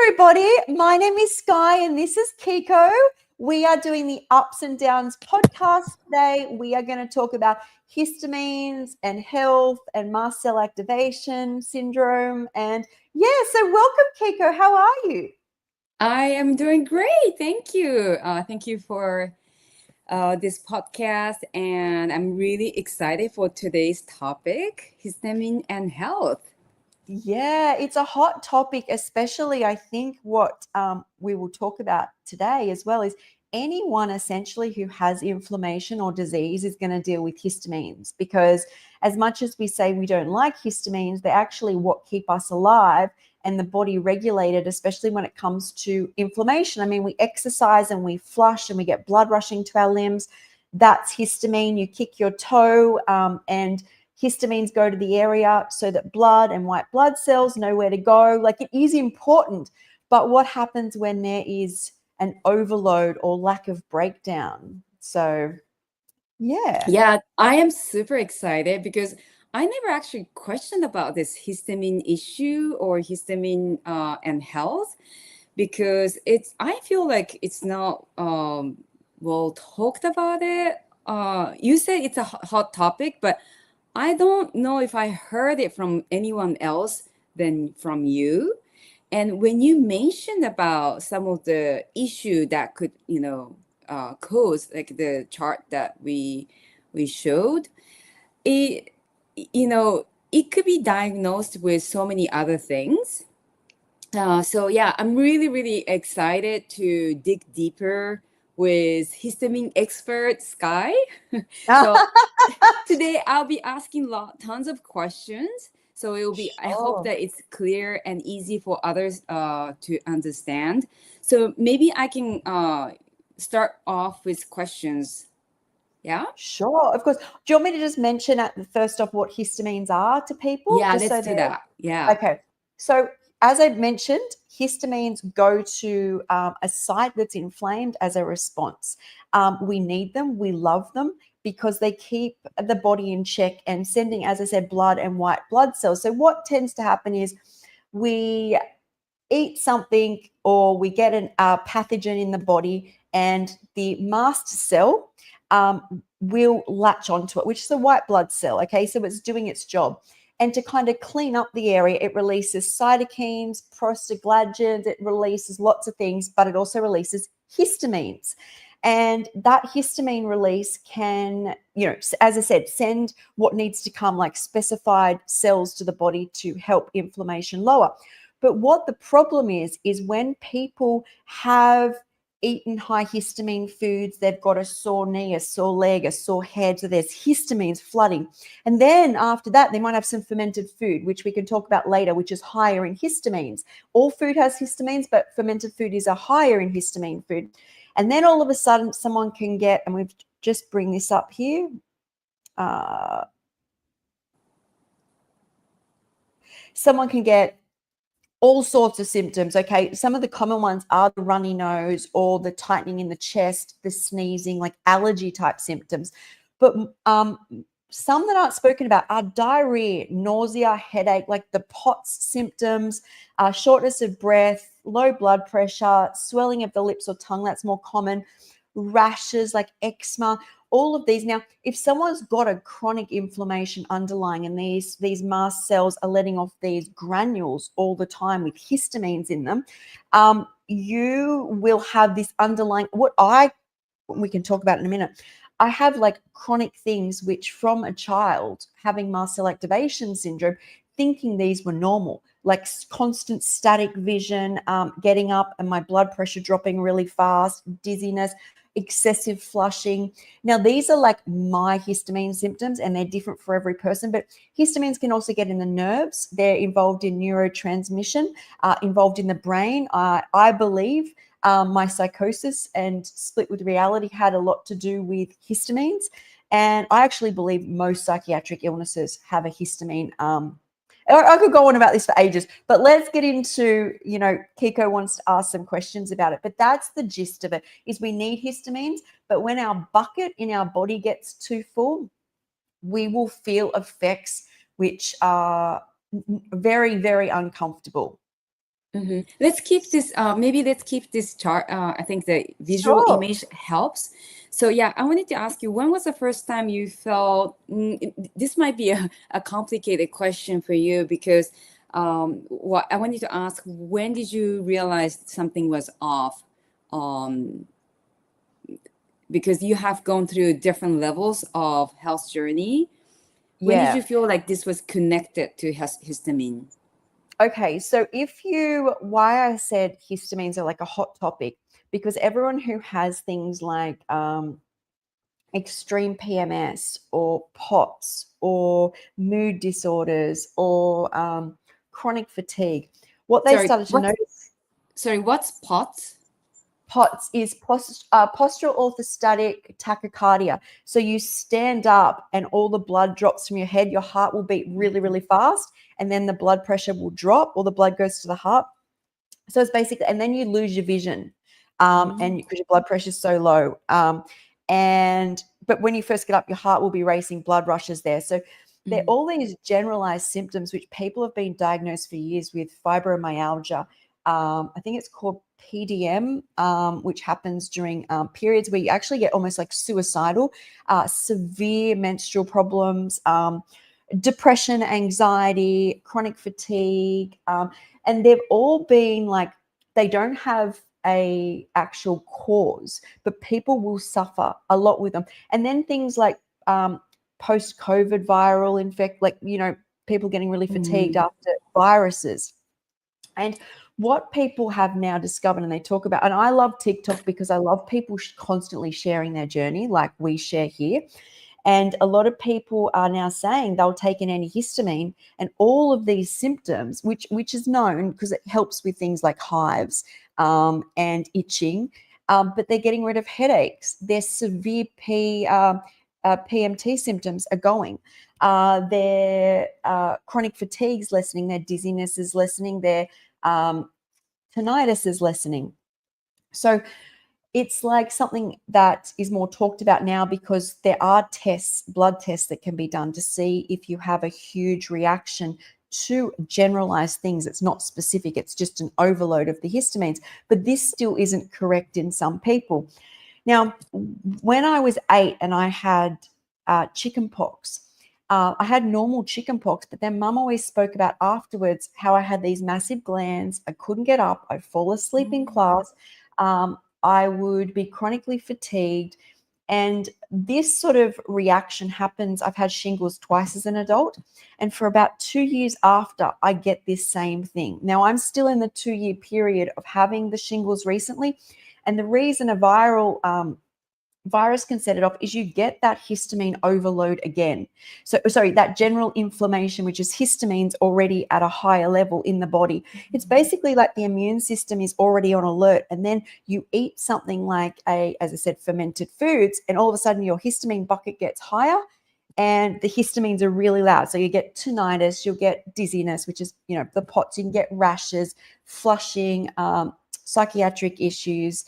everybody. My name is Sky and this is Kiko. We are doing the Ups and Downs podcast today. We are going to talk about histamines and health and mast cell activation syndrome. And so welcome, Kiko. How are you? I am doing great. Thank you. Thank you for this podcast. And I'm really excited for today's topic, histamine and health. Yeah, it's a hot topic, especially I think what we will talk about today as well is anyone essentially who has inflammation or disease is going to deal with histamines, because as much as we say we don't like histamines, they're actually what keep us alive and the body regulated, especially when it comes to inflammation. I mean, we exercise and we flush and we get blood rushing to our limbs. That's histamine. You kick your toe and histamines go to the area so that blood and white blood cells know where to go. Like, it is important. But what happens when there is an overload or lack of breakdown? So, yeah. Yeah, I am super excited because I never actually questioned about this histamine issue or histamine and health, because I feel like it's not well talked about it. You said it's a hot topic, but I don't know if I heard it from anyone else than from you. And when you mentioned about some of the issue that could, cause, like the chart that we showed, it, it could be diagnosed with so many other things. So yeah, I'm really, really excited to dig deeper with histamine expert Sky. So today I'll be asking tons of questions. So it will be, I hope Sure. that it's clear and easy for others to understand. So maybe I can start off with questions. Yeah? Sure, of course. Do you want me to just mention at the first off what histamines are to people? Yeah, Just let's so do they're that. Yeah. okay. So, as I mentioned, histamines go to a site that's inflamed as a response. We need them, we love them because they keep the body in check and sending, as I said, blood and white blood cells. So, what tends to happen is we eat something or we get a pathogen in the body, and the mast cell will latch onto it, which is a white blood cell. Okay, so it's doing its job. And to kind of clean up the area, it releases cytokines, prostaglandins, it releases lots of things, but it also releases histamines. And that histamine release can, as I said, send what needs to come, like specified cells to the body to help inflammation lower. But what the problem is when people have eaten high histamine foods, they've got a sore knee, a sore leg, a sore head, so there's histamines flooding. And then after that, they might have some fermented food, which we can talk about later, which is higher in histamines. All food has histamines, but fermented food is a higher in histamine food. And then all of a sudden, someone can get, and we've just bring this up here. Someone can get all sorts of symptoms. Okay, some of the common ones are the runny nose or the tightening in the chest, the sneezing, like allergy type symptoms. But some that aren't spoken about are diarrhea, nausea, headache, like the POTS symptoms, shortness of breath, low blood pressure, swelling of the lips or tongue. That's more common. Rashes like eczema, all of these. Now, if someone's got a chronic inflammation underlying and these mast cells are letting off these granules all the time with histamines in them, you will have this underlying, we can talk about in a minute. I have like chronic things which from a child having mast cell activation syndrome, thinking these were normal, like constant static vision, getting up and my blood pressure dropping really fast, dizziness, excessive flushing. Now, these are like my histamine symptoms and they're different for every person, but histamines can also get in the nerves. They're involved in neurotransmission, involved in the brain. I believe my psychosis and split with reality had a lot to do with histamines. And I actually believe most psychiatric illnesses have a histamine. I could go on about this for ages, but let's get into, Kiko wants to ask some questions about it. But that's the gist of it, is we need histamines, but when our bucket in our body gets too full, we will feel effects which are very, very uncomfortable. Let's keep this. Maybe let's keep this chart. I think the visual Sure. image helps. So yeah, I wanted to ask you, when was the first time you felt? This might be a complicated question for you because what I wanted to ask, when did you realize something was off? Um, because you have gone through different levels of health journey. When did Yeah. you feel like this was connected to histamine? Okay, so why I said histamines are like a hot topic, because everyone who has things like extreme PMS or POTS or mood disorders or chronic fatigue, what they Sorry, started to notice. what's POTS? POTS is postural orthostatic tachycardia. So you stand up and all the blood drops from your head. Your heart will beat really, really fast, and then the blood pressure will drop, or the blood goes to the heart. So it's basically, and then you lose your vision, and because your blood pressure is so low. But when you first get up, your heart will be racing, blood rushes there. So they're all these generalized symptoms which people have been diagnosed for years with fibromyalgia. I think it's called PDM, which happens during periods where you actually get almost like suicidal, severe menstrual problems, depression, anxiety, chronic fatigue, and they've all been like, they don't have a actual cause, but people will suffer a lot with them. And then things like post-COVID viral infect, like, people getting really fatigued after viruses. And what people have now discovered, and they talk about, and I love TikTok because I love people constantly sharing their journey like we share here. And a lot of people are now saying they'll take an antihistamine, and all of these symptoms, which is known because it helps with things like hives and itching, but they're getting rid of headaches. Their severe PMT symptoms are going. Their chronic fatigue's lessening. Their dizziness is lessening. Their tinnitus is lessening. So it's like something that is more talked about now because there are tests, blood tests that can be done to see if you have a huge reaction to generalized things. It's not specific, it's just an overload of the histamines. But this still isn't correct in some people. Now, when I was 8 and I had chicken pox, I had normal chicken pox, but then mum always spoke about afterwards how I had these massive glands. I couldn't get up. I'd fall asleep in class. I would be chronically fatigued. And this sort of reaction happens. I've had shingles twice as an adult. And for about 2 years after, I get this same thing. Now, I'm still in the 2-year period of having the shingles recently. And the reason a virus can set it off is you get that histamine overload again. So, sorry, that general inflammation, which is histamines already at a higher level in the body. It's basically like the immune system is already on alert. And then you eat something like as I said, fermented foods, and all of a sudden your histamine bucket gets higher. And the histamines are really loud. So you get tinnitus, you'll get dizziness, which is, the POTS, you can get rashes, flushing, psychiatric issues.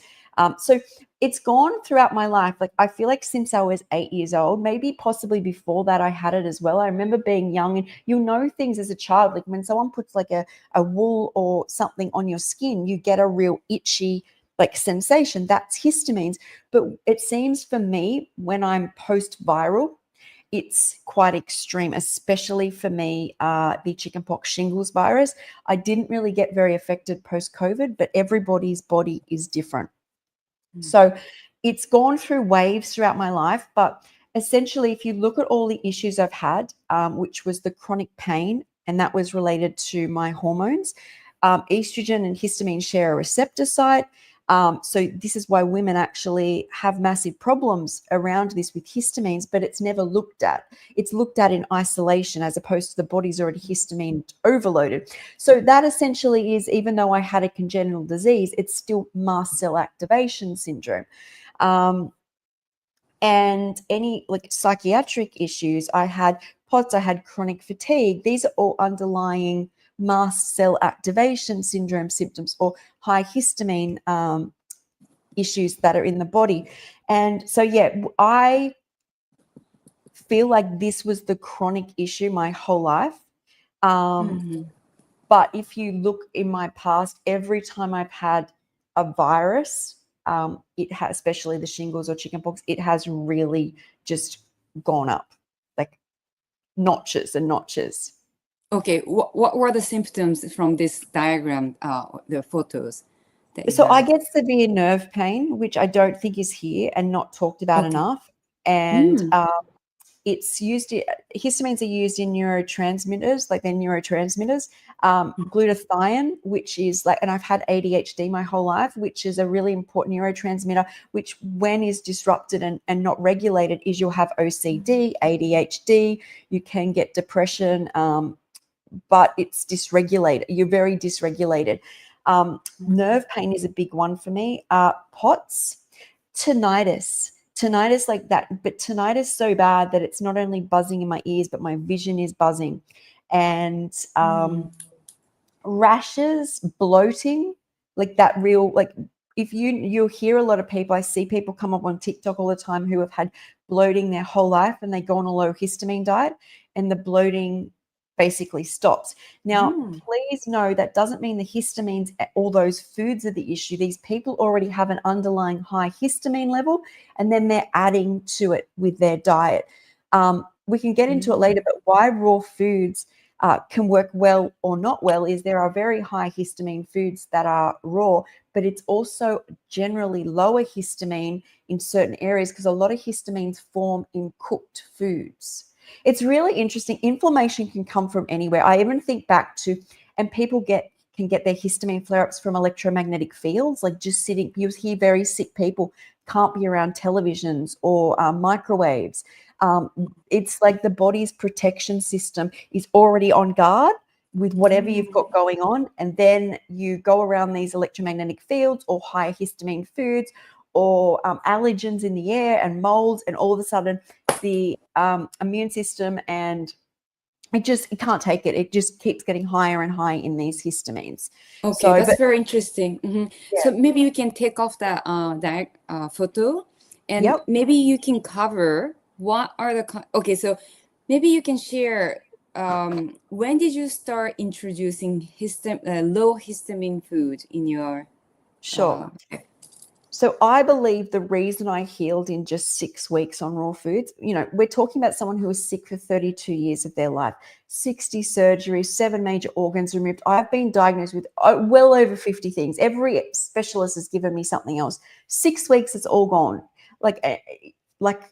So it's gone throughout my life. Like, I feel like since I was 8 years old, maybe possibly before that, I had it as well. I remember being young, and you'll know things as a child. Like when someone puts like a wool or something on your skin, you get a real itchy sensation. That's histamines. But it seems for me, when I'm post-viral, it's quite extreme, especially for me, the chickenpox shingles virus. I didn't really get very affected post-COVID, but everybody's body is different. So it's gone through waves throughout my life. But essentially, if you look at all the issues I've had, which was the chronic pain, and that was related to my hormones, estrogen and histamine share a receptor site. So this is why women actually have massive problems around this with histamines, but it's never looked at. It's looked at in isolation as opposed to the body's already histamine overloaded. So that essentially is, even though I had a congenital disease, it's still mast cell activation syndrome. And any psychiatric issues, I had POTS, I had chronic fatigue. These are all underlying mast cell activation syndrome symptoms or high histamine issues that are in the body. And so, I feel like this was the chronic issue my whole life. But if you look in my past, every time I've had a virus, it has, especially the shingles or chickenpox, it has really just gone up, like notches and notches. Okay, what were the symptoms from this diagram, the photos that you So I have? get severe nerve pain, which I don't think is here and not talked about Okay. enough. And Mm. it's used, histamines are used in neurotransmitters, like they're neurotransmitters. Glutathione, which is like, and I've had ADHD my whole life, which is a really important neurotransmitter, which when is disrupted and not regulated is you'll have OCD, ADHD, you can get depression, but it's dysregulated. You're very dysregulated. Nerve pain is a big one for me. POTS, tinnitus like that, but tinnitus so bad that it's not only buzzing in my ears, but my vision is buzzing. And rashes, bloating, like that real, like if you'll hear a lot of people, I see people come up on TikTok all the time who have had bloating their whole life and they go on a low histamine diet and the bloating basically stops. Now, please know that doesn't mean the histamines, all those foods are the issue. These people already have an underlying high histamine level and then they're adding to it with their diet. We can get into it later, but why raw foods can work well or not well is there are very high histamine foods that are raw, but it's also generally lower histamine in certain areas because a lot of histamines form in cooked foods. It's really interesting. Inflammation can come from anywhere. I even think back to, and people can get their histamine flare-ups from electromagnetic fields, like just sitting. You hear very sick people can't be around televisions or microwaves. It's like the body's protection system is already on guard with whatever you've got going on, and then you go around these electromagnetic fields or high histamine foods or allergens in the air and molds, and all of a sudden the immune system and it can't take it. It just keeps getting higher and higher in these histamines. Okay, So, that's but very interesting. yeah, So maybe you can take off that photo, and yep, maybe you can cover what are the okay. So maybe you can share when did you start introducing low histamine food in your sure. So I believe the reason I healed in just 6 weeks on raw foods, we're talking about someone who was sick for 32 years of their life, 60 surgeries, 7 major organs removed. I've been diagnosed with well over 50 things. Every specialist has given me something else. 6 weeks, it's all gone. Like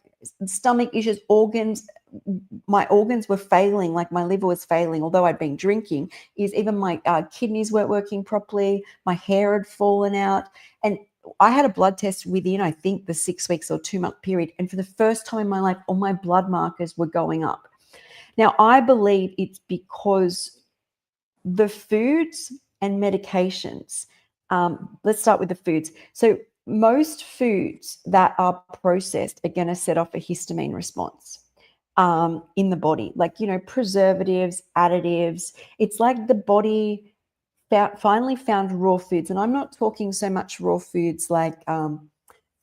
stomach issues, organs, my organs were failing, like my liver was failing, although I'd been drinking, is even my kidneys weren't working properly, my hair had fallen out. And I had a blood test within, I think, the 6 weeks or 2-month period. And for the first time in my life, all my blood markers were going up. Now, I believe it's because the foods and medications, let's start with the foods. So most foods that are processed are going to set off a histamine response in the body, like, preservatives, additives. It's like the body finally found raw foods. And I'm not talking so much raw foods like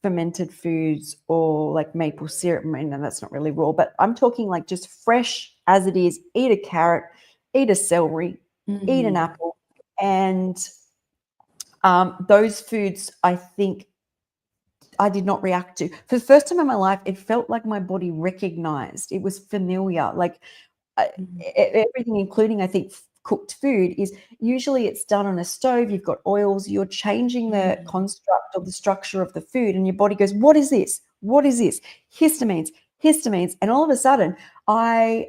fermented foods or like maple syrup. I mean, that's not really raw, but I'm talking like just fresh as it is. Eat a carrot, eat a celery, eat an apple. And those foods, I think, I did not react to. For the first time in my life, it felt like my body recognized. It was familiar. Like everything, including, I think, cooked food, is usually it's done on a stove. You've got oils. You're changing the construct or the structure of the food, and your body goes, "What is this? What is this?" Histamines, histamines, and all of a sudden, I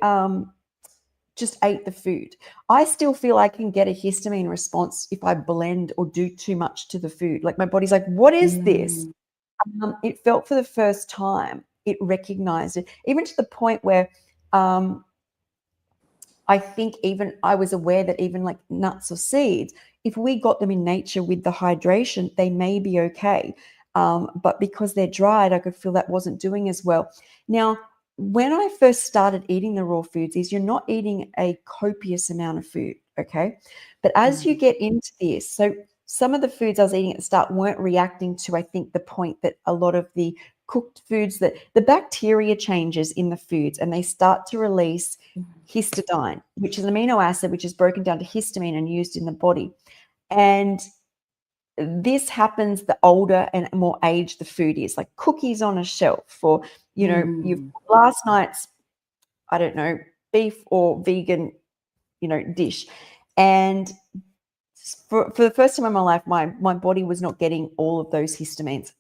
just ate the food. I still feel I can get a histamine response if I blend or do too much to the food. Like my body's like, "What is this?" It felt for the first time, it recognized it, even to the point where I think even I was aware that even like nuts or seeds, if we got them in nature with the hydration, they may be okay. But because they're dried, I could feel that wasn't doing as well. Now, when I first started eating the raw foods, is you're not eating a copious amount of food, okay? But as you get into this, so some of the foods I was eating at the start weren't reacting to, I think, the point that a lot of the cooked foods, that the bacteria changes in the foods and they start to release histidine, which is an amino acid which is broken down to histamine and used in the body. And this happens the older and more aged the food is, like cookies on a shelf, or, you know, you've last night's, I don't know, beef or vegan, you know, dish. And for the first time in my life, my body was not getting all of those histamines.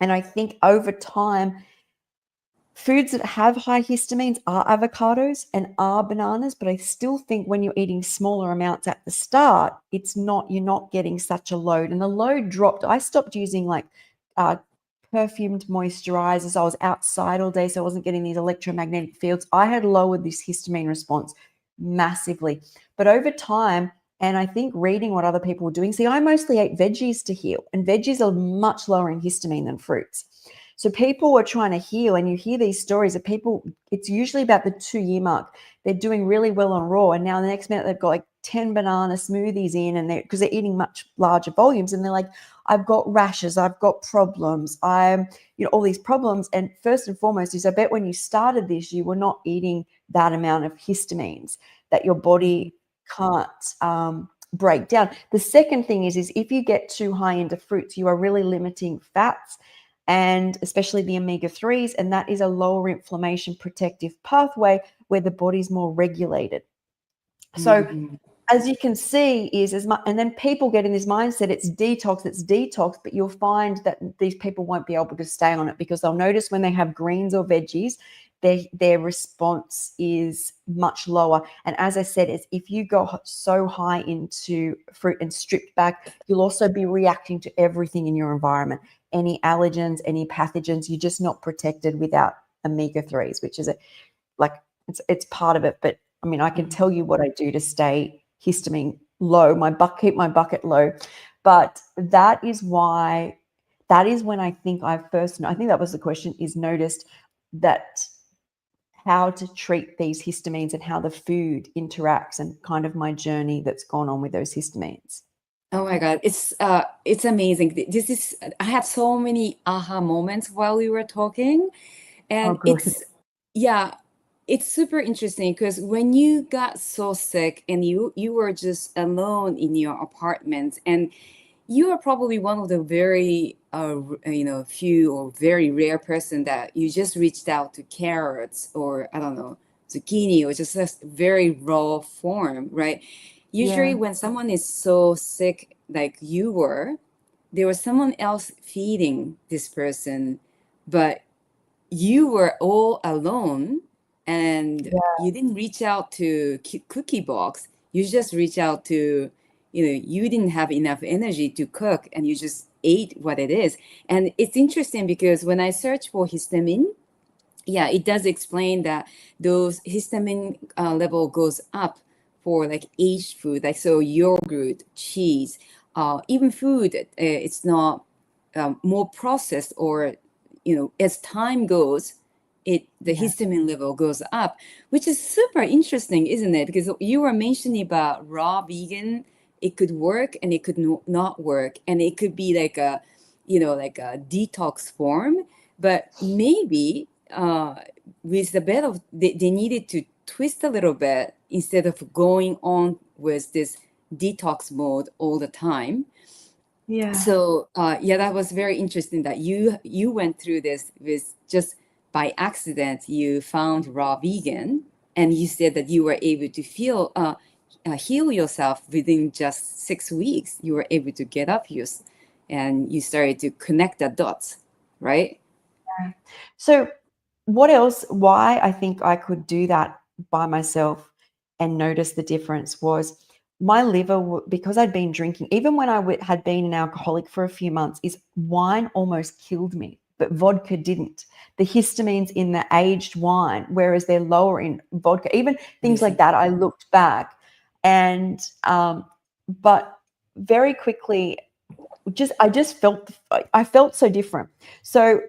And I think over time, foods that have high histamines are avocados and are bananas, but I still think when you're eating smaller amounts at the start, you're not getting such a load. And the load dropped. I stopped using like perfumed moisturizers. I was outside all day, so I wasn't getting these electromagnetic fields. I had lowered this histamine response massively. But over time, and I think reading what other people were doing, see, I mostly ate veggies to heal, and veggies are much lower in histamine than fruits. So people were trying to heal, and you hear these stories of people, it's usually about the 2-year mark. They're doing really well on raw, and now the next minute they've got like 10 banana smoothies in, and because they're eating much larger volumes, and they're like, I've got rashes, I've got problems, all these problems. And first and foremost is, I bet when you started this, you were not eating that amount of histamines that your body can't break down. The second thing is if you get too high into fruits, you are really limiting fats, and especially the omega-3s, and that is a lower inflammation protective pathway where the body's more regulated. So as you can see, is as much, and then people get in this mindset, it's detox, but you'll find that these people won't be able to stay on it, because they'll notice when they have greens or veggies, their response is much lower. And as I said, is if you go so high into fruit and stripped back, you'll also be reacting to everything in your environment. Any allergens, any pathogens, you're just not protected without omega-3s, which is it's part of it. But I mean, I can tell you what I do to stay histamine low, keep my bucket low. But that is when I think I think that was the question, is noticed that how to treat these histamines and how the food interacts, and kind of my journey that's gone on with those histamines. Oh my God, it's amazing. I had so many aha moments while we were talking, and good. it's super interesting because when you got so sick and you were just alone in your apartment, and you are probably one of the very few or very rare person that you just reached out to carrots, or I don't know, zucchini, or just a very raw form, right? Usually when someone is so sick like you were, there was someone else feeding this person, but you were all alone, and you didn't reach out to cookie box. You just reach out to, you didn't have enough energy to cook, and you just ate what it is. And it's interesting because when I search for histamine, it does explain that those histamine level goes up for like aged food, like so yogurt, cheese, even food. It's not more processed, or as time goes, the histamine level goes up, which is super interesting, isn't it? Because you were mentioning about raw vegan, it could work and it could not work, and it could be like a detox form, but maybe with the bit of they needed to twist a little bit instead of going on with this detox mode all the time. So that was very interesting that you went through this with just by accident. You found raw vegan, and you said that you were able to heal yourself within just 6 weeks. You were able to get up and you started to connect the dots, right? So why I think I could do that by myself and notice the difference was my liver, because I'd been drinking, even when I had been an alcoholic for a few months, is wine almost killed me, but vodka didn't. The histamines in the aged wine, whereas they're lower in vodka, even things like that, I looked back and, but very quickly, I felt so different. So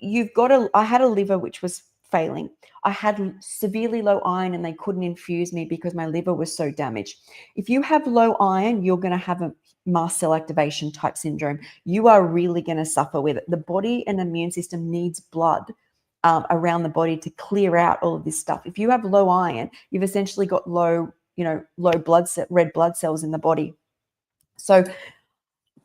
I had a liver which was failing. I had severely low iron and they couldn't infuse me because my liver was so damaged. If you have low iron, you're going to have a mast cell activation type syndrome. You are really going to suffer with it. The body and immune system needs blood around the body to clear out all of this stuff. If you have low iron, you've essentially got low red blood cells in the body. So,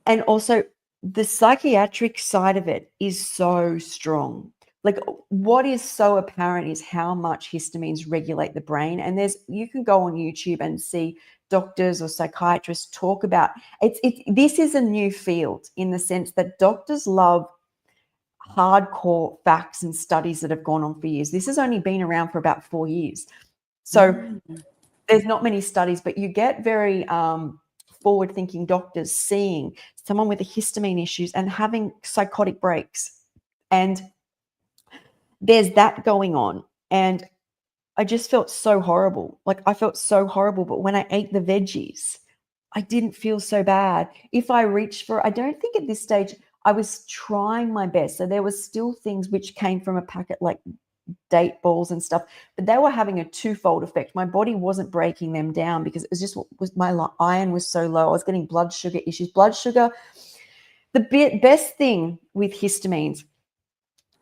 and also the psychiatric side of it is so strong. Like what is so apparent is how much histamines regulate the brain. And you can go on YouTube and see doctors or psychiatrists talk about this is a new field in the sense that doctors love hardcore facts and studies that have gone on for years. This has only been around for about 4 years. So there's not many studies, but you get very forward-thinking doctors seeing someone with a histamine issues and having psychotic breaks. And there's that going on. And I just felt so horrible. Like I felt so horrible. But when I ate the veggies, I didn't feel so bad. If I reached for, I don't think at this stage I was trying my best. So there was still things which came from a packet like date balls and stuff, but they were having a twofold effect. My body wasn't breaking them down because it was just my iron was so low. I was getting blood sugar issues. Blood sugar, the best thing with histamines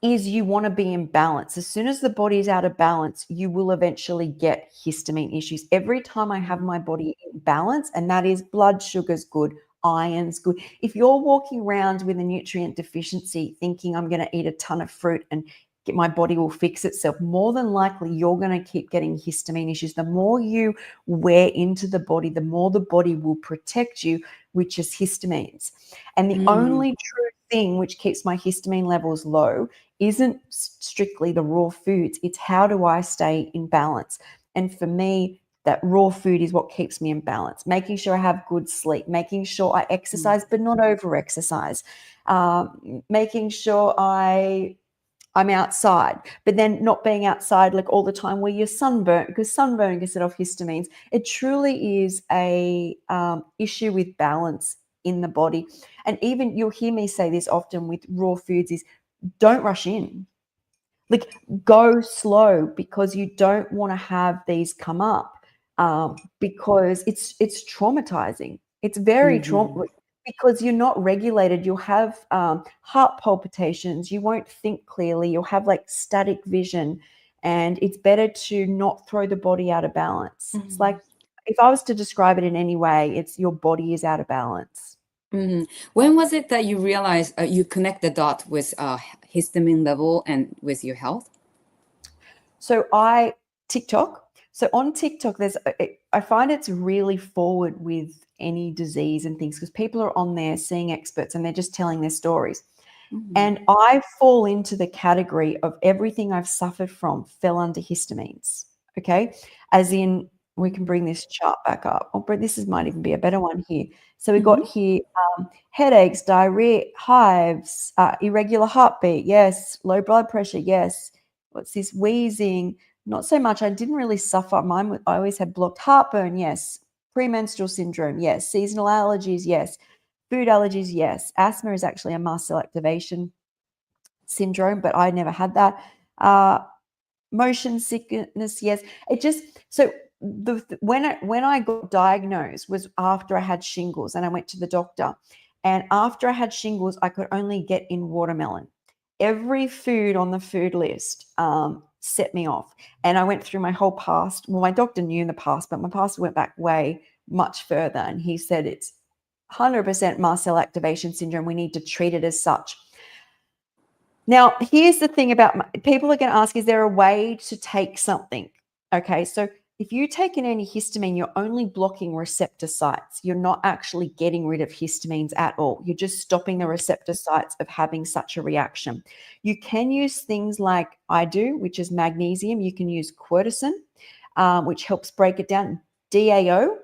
is you want to be in balance. As soon as the body is out of balance, you will eventually get histamine issues. Every time I have my body in balance, and that is blood sugar's good, iron's good. If you're walking around with a nutrient deficiency thinking I'm going to eat a ton of fruit and my body will fix itself, more than likely you're going to keep getting histamine issues. The more you wear into the body, the more the body will protect you, which is histamines. And the only true thing which keeps my histamine levels low isn't strictly the raw foods. It's how do I stay in balance? And for me, that raw food is what keeps me in balance. Making sure I have good sleep, making sure I exercise, but not over exercise, making sure I'm outside, but then not being outside like all the time where you're sunburnt, because sunburn can set off histamines. It truly is a issue with balance in the body. And even you'll hear me say this often with raw foods is don't rush in. Like go slow because you don't want to have these come up because it's traumatizing. It's very because you're not regulated. You'll have heart palpitations. You won't think clearly. You'll have like static vision, and it's better to not throw the body out of balance. It's like if I was to describe it in any way, it's your body is out of balance. When was it that you realized you connect the dot with histamine level and with your health? So TikTok. So on TikTok, I find it's really forward with any disease and things because people are on there seeing experts and they're just telling their stories. And I fall into the category of everything I've suffered from fell under histamines. Okay. As in, we can bring this chart back up. Oh, but might even be a better one here. So we got here headaches, diarrhea, hives, irregular heartbeat. Yes. Low blood pressure. Yes. What's this? Wheezing. Not so much. I didn't really suffer. I always had blocked heartburn. Yes. Premenstrual syndrome. Yes. Seasonal allergies. Yes. Food allergies. Yes. Asthma is actually a mast cell activation syndrome, but I never had that. Motion sickness. Yes. It just, so when I got diagnosed was after I had shingles and I went to the doctor. And after I had shingles, I could only get in watermelon. Every food on the food list set me off. And I went through my whole past. Well, my doctor knew in the past, but my pastor went back way much further. And he said it's 100% mast cell activation syndrome. We need to treat it as such. Now, here's the thing about people are going to ask, is there a way to take something? Okay, so if you take an antihistamine, you're only blocking receptor sites. You're not actually getting rid of histamines at all. You're just stopping the receptor sites of having such a reaction. You can use things like I do, which is magnesium. You can use quercetin, which helps break it down. DAO.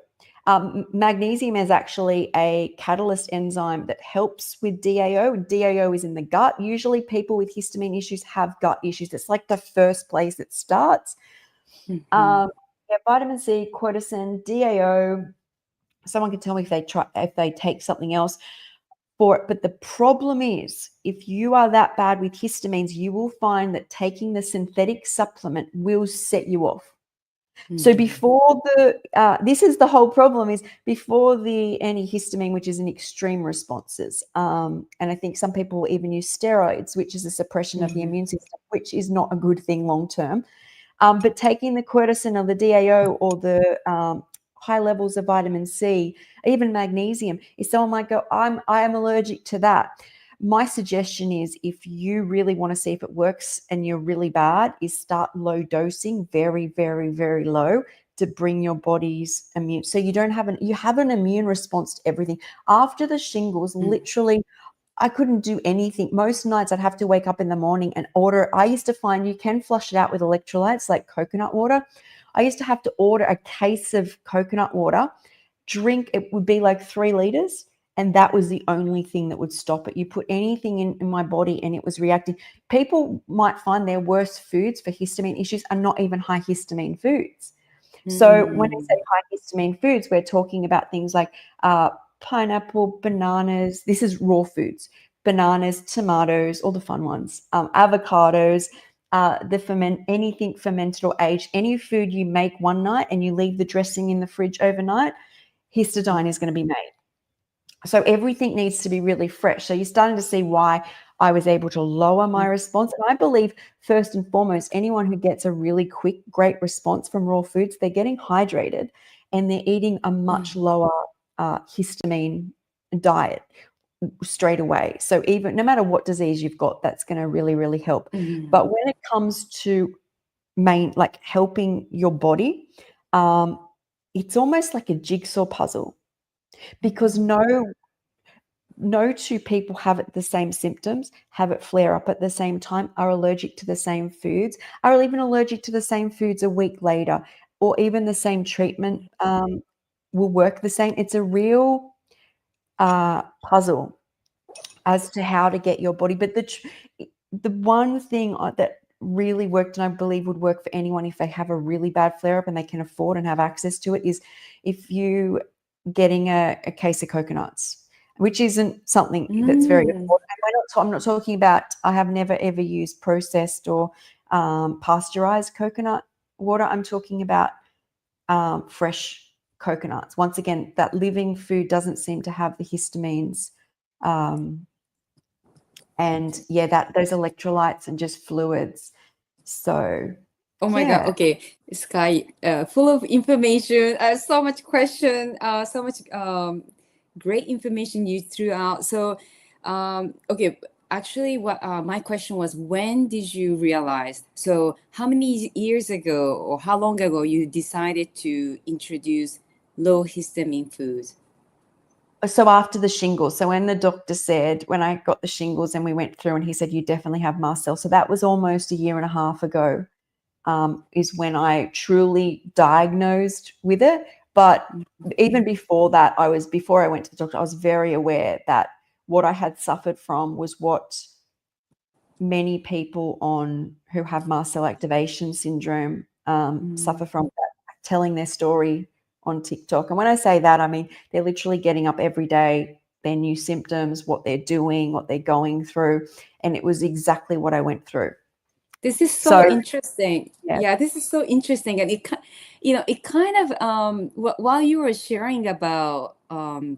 Magnesium is actually a catalyst enzyme that helps with DAO. DAO is in the gut. Usually people with histamine issues have gut issues. It's like the first place it starts. Vitamin C, quercetin, DAO. Someone can tell me if they take something else. for it. But the problem is, if you are that bad with histamines, you will find that taking the synthetic supplement will set you off. So before this is the whole problem, is before the antihistamine, which is an extreme responses. And I think some people even use steroids, which is a suppression of the immune system, which is not a good thing long term. But taking the quercetin or the DAO or the high levels of vitamin C, even magnesium, if someone might go, I am allergic to that. My suggestion is, if you really want to see if it works and you're really bad, is start low dosing, very, very, very low, to bring your body's immune. So you have an immune response to everything. After the shingles, literally, I couldn't do anything. Most nights I'd have to wake up in the morning and order. I used to find you can flush it out with electrolytes like coconut water. I used to have to order a case of coconut water, drink, it would be like 3 liters. And that was the only thing that would stop it. You put anything in my body and it was reacting. People might find their worst foods for histamine issues are not even high histamine foods. So when I say high histamine foods, we're talking about things like pineapple, bananas. This is raw foods. Bananas, tomatoes, all the fun ones, avocados, anything fermented or aged, any food you make one night and you leave the dressing in the fridge overnight, histidine is going to be made. So everything needs to be really fresh. So you're starting to see why I was able to lower my response. And I believe, first and foremost, anyone who gets a really quick, great response from raw foods, they're getting hydrated and they're eating a much lower histamine diet straight away. So even no matter what disease you've got, that's going to really, really help. But when it comes to helping your body, it's almost like a jigsaw puzzle, because no two people have the same symptoms, have it flare up at the same time, are allergic to the same foods, are even allergic to the same foods a week later, or even the same treatment will work the same. It's a real puzzle as to how to get your body. But the one thing that really worked, and I believe would work for anyone if they have a really bad flare-up and they can afford and have access to it, is if you getting a case of coconuts, which isn't something that's very important. I'm not talking about, I have never ever used processed or pasteurized coconut water. I'm talking about fresh coconuts. Once again, that living food doesn't seem to have the histamines. And those electrolytes and just fluids. So oh my God. Okay, Sky, full of information, so much question, so much great information you threw out. So okay, actually what my question was, when did you realize, so how many years ago or how long ago you decided to introduce low histamine foods? So after the shingles, so when the doctor said, when I got the shingles and we went through and he said, you definitely have mast cell. So that was almost a year and a half ago, is when I truly diagnosed with it. But even before that, before I went to the doctor, I was very aware that what I had suffered from was what many people who have mast cell activation syndrome suffer from, telling their story on TikTok. And when I say that, I mean they're literally getting up every day, their new symptoms, what they're doing, what they're going through. And it was exactly what I went through. This is so interesting. Yeah, this is so interesting. And it kind of, while you were sharing about the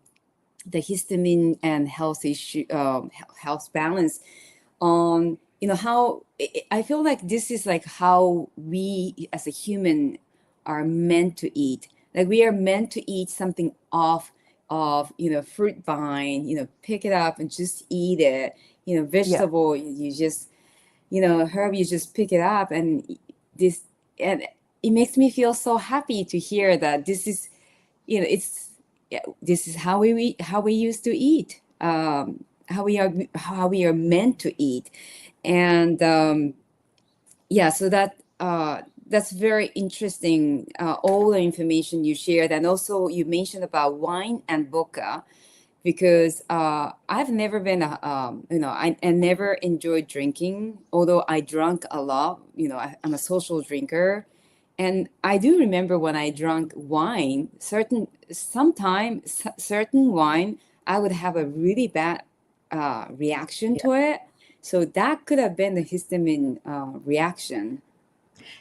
histamine and health issue, health balance, how I feel like this is like how we as a human are meant to eat. Like we are meant to eat something off of fruit vine, pick it up and just eat it. Vegetable, you just herb, you just pick it up, and it makes me feel so happy to hear that this is this is how we used to eat, how we are meant to eat. And so that's very interesting, all the information you shared. And also you mentioned about wine and vodka, because I've never been I never enjoyed drinking, although I drank a lot. I'm a social drinker. And I do remember when I drank wine, certain wine I would have a really bad reaction Yeah. to it. So that could have been the histamine reaction.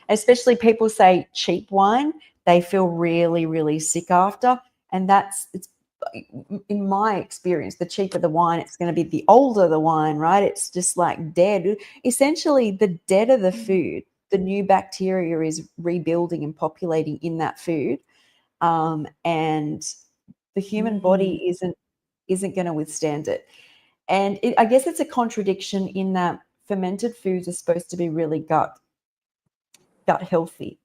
Especially people say cheap wine, they feel really, really sick after. And it's in my experience, the cheaper the wine, it's going to be the older the wine, right? It's just like dead. Essentially, the deader the food, the new bacteria is rebuilding and populating in that food. And the human body isn't going to withstand it. And I guess it's a contradiction in that fermented foods are supposed to be really gut healthy.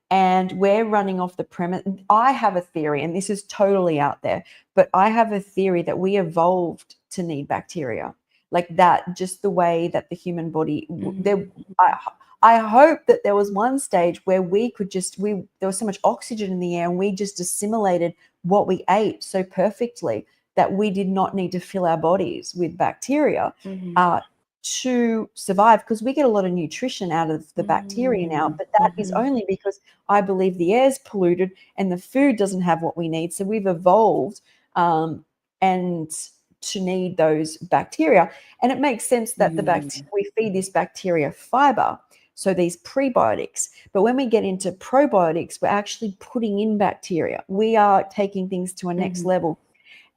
And we're running off the premise. I have a theory, and this is totally out there, but I have a theory that we evolved to need bacteria, like that, just the way that the human body. I hope that there was one stage where we could there was so much oxygen in the air, and we just assimilated what we ate so perfectly that we did not need to fill our bodies with bacteria. To survive, because we get a lot of nutrition out of the bacteria now, but that is only because I believe the air is polluted and the food doesn't have what we need. So we've evolved and to need those bacteria. And it makes sense that we feed this bacteria fiber, so these prebiotics. But when we get into probiotics, we're actually putting in bacteria. We are taking things to a next level.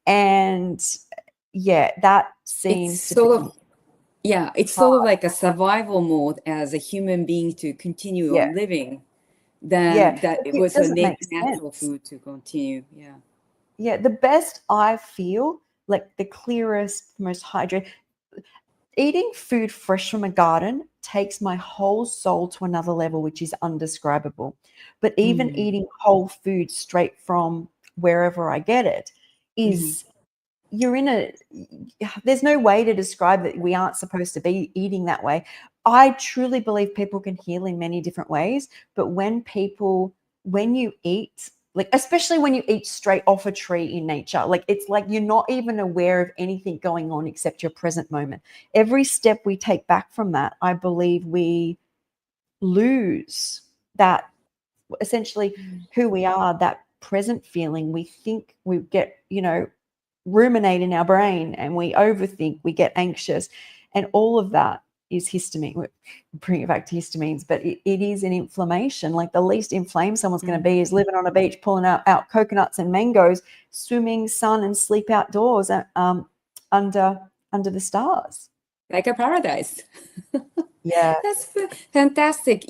And yeah, that seems to be it's sort of like a survival mode as a human being to continue on living. Then that it was a natural food to continue. Yeah, the best I feel, like the clearest, most hydrated. Eating food fresh from a garden takes my whole soul to another level, which is undescribable. But even eating whole food straight from wherever I get it is there's no way to describe that we aren't supposed to be eating that way. I truly believe people can heal in many different ways, but when you eat, like especially when you eat straight off a tree in nature, like it's like you're not even aware of anything going on except your present moment. Every step we take back from that, I believe we lose that, essentially who we are, that present feeling. We think we get, ruminate in our brain, and we overthink, we get anxious, and all of that is histamine. We bring it back to histamines, but it is an inflammation. Like the least inflamed someone's going to be is living on a beach, pulling out coconuts and mangoes, swimming, sun and sleep outdoors under the stars. Like a paradise. Yeah. That's fantastic.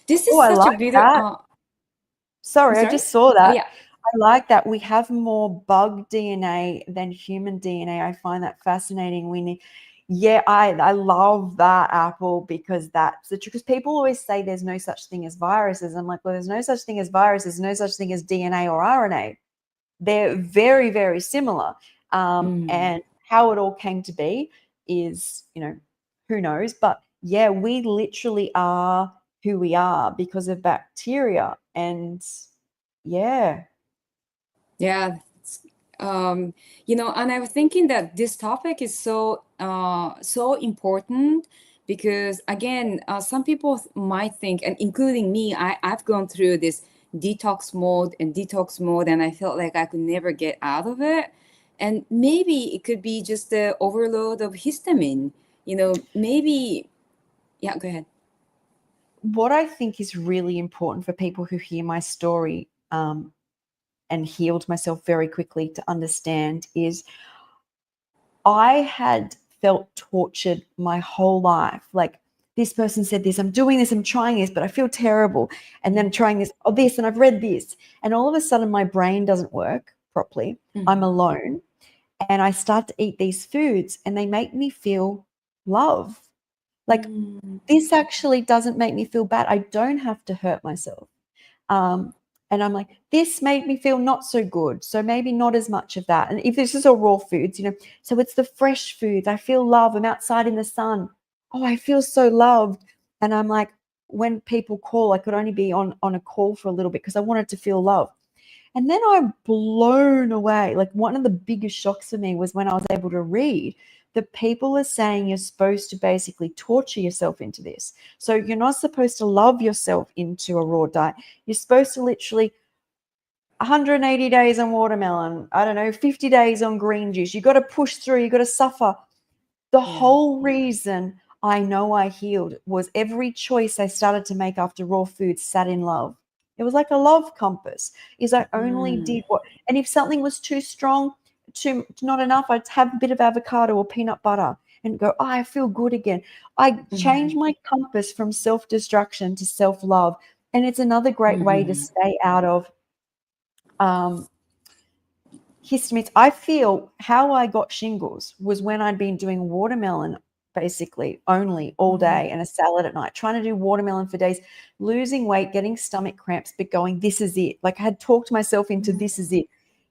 This is I such a like beautiful. that. Sorry, I just saw that. I like that we have more bug DNA than human DNA. I find that fascinating. I love that, Apple, because that's the truth. Because people always say there's no such thing as viruses. I'm like, well, there's no such thing as viruses, no such thing as DNA or RNA. They're very, very similar. And how it all came to be is, who knows? But yeah, we literally are who we are because of bacteria. And yeah. And I was thinking that this topic is so important because again, some people might think, and including me, I've gone through this detox mode, and I felt like I could never get out of it. And maybe it could be just the overload of histamine. Maybe. Yeah, go ahead. What I think is really important for people who hear my story and healed myself very quickly to understand is I had felt tortured my whole life. Like, this person said this, I'm doing this, I'm trying this, but I feel terrible. And then I'm trying this, and I've read this. And all of a sudden my brain doesn't work properly. I'm alone. And I start to eat these foods and they make me feel love. Like, this actually doesn't make me feel bad. I don't have to hurt myself. And I'm like, this made me feel not so good. So maybe not as much of that. And if this is all raw foods, so it's the fresh foods. I feel love. I'm outside in the sun. Oh, I feel so loved. And I'm like, when people call, I could only be on a call for a little bit because I wanted to feel love. And then I'm blown away. Like, one of the biggest shocks for me was when I was able to read that people are saying you're supposed to basically torture yourself into this. So you're not supposed to love yourself into a raw diet. You're supposed to literally 180 days on watermelon, I don't know, 50 days on green juice. You got to push through, you got to suffer. The Yeah. whole reason I know I healed was every choice I started to make after raw food sat in love. It was like a love compass. Is I only did what, and if something was too strong, too not enough, I'd have a bit of avocado or peanut butter and go, oh, I feel good again. I changed my compass from self-destruction to self-love. And it's another great way to stay out of histamines. I feel how I got shingles was when I'd been doing watermelon basically only all day and a salad at night, trying to do watermelon for days, losing weight, getting stomach cramps, but going, this is it. Like I had talked myself into this is it,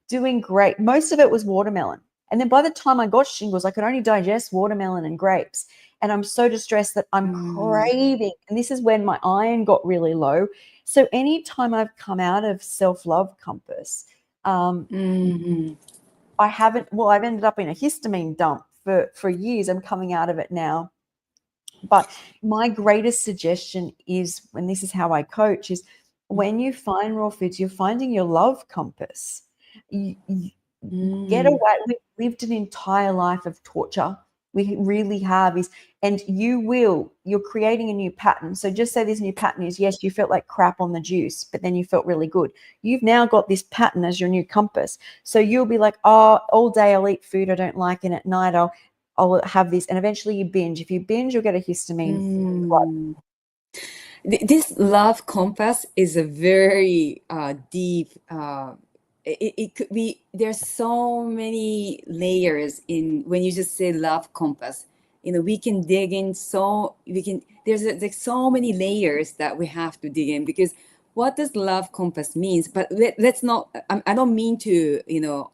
doing great. Most of it was watermelon. And then by the time I got shingles, I could only digest watermelon and grapes. And I'm so distressed that I'm craving. And this is when my iron got really low. So anytime I've come out of self-love compass, I haven't, well, I've ended up in a histamine dump for years. I'm coming out of it now. But my greatest suggestion is, and this is how I coach, is when you find raw foods, you're finding your love compass. You get away. We've lived an entire life of torture. We really have, and you're creating a new pattern. So just say this new pattern is, yes, you felt like crap on the juice, but then you felt really good. You've now got this pattern as your new compass. So you'll be like, oh, all day I'll eat food I don't like, and at night I'll have this, and eventually you binge. If you binge, you'll get a histamine flood. This love compass is a very deep. It could be. There's so many layers in when you just say love compass. We can dig in. So we can. There's so many layers that we have to dig in, because what does love compass means? But let's not. I don't mean to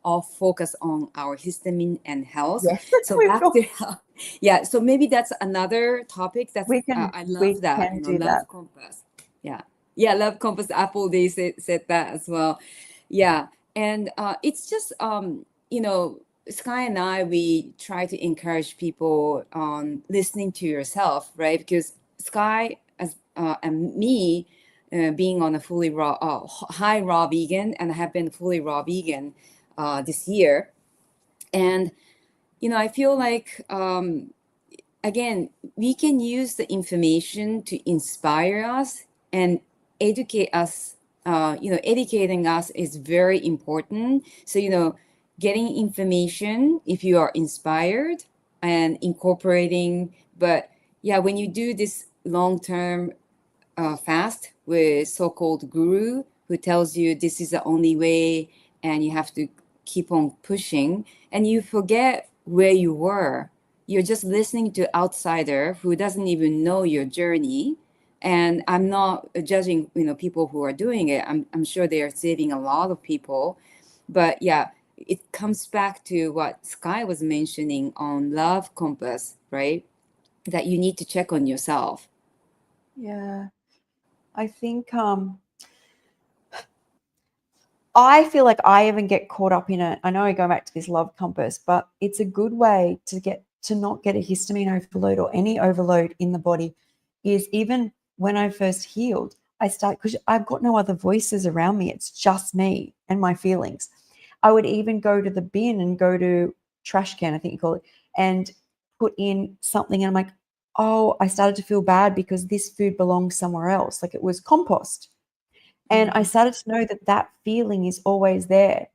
all focus on our histamine and health. Yes, So we've back got, to health. Yeah, so maybe that's another topic. That's we can I we love that. can do that. Love compass. Yeah, yeah, love compass. Apple, they said that as well. Yeah, and it's just Sky and I, we try to encourage people on listening to yourself, right? Because Sky as and me, being on a fully raw, high raw vegan, and I have been fully raw vegan this year, and I feel like again, we can use the information to inspire us and educate us. Educating us is very important. So, getting information if you are inspired and incorporating. But yeah, when you do this long term fast with so-called guru who tells you this is the only way and you have to keep on pushing, and you forget where you were. You're just listening to outsider who doesn't even know your journey. And I'm not judging people who are doing it. I'm sure they are saving a lot of people. But yeah, it comes back to what Sky was mentioning on love compass, right? That you need to check on yourself. Yeah. I think I feel like I even get caught up in it. I know I go back to this love compass, but it's a good way to not get a histamine overload or any overload in the body. Is even when I first healed, because I've got no other voices around me. It's just me and my feelings. I would even go to the bin and go to trash can, I think you call it, and put in something. And I'm like, oh, I started to feel bad because this food belongs somewhere else. Like it was compost. And I started to know that that feeling is always there.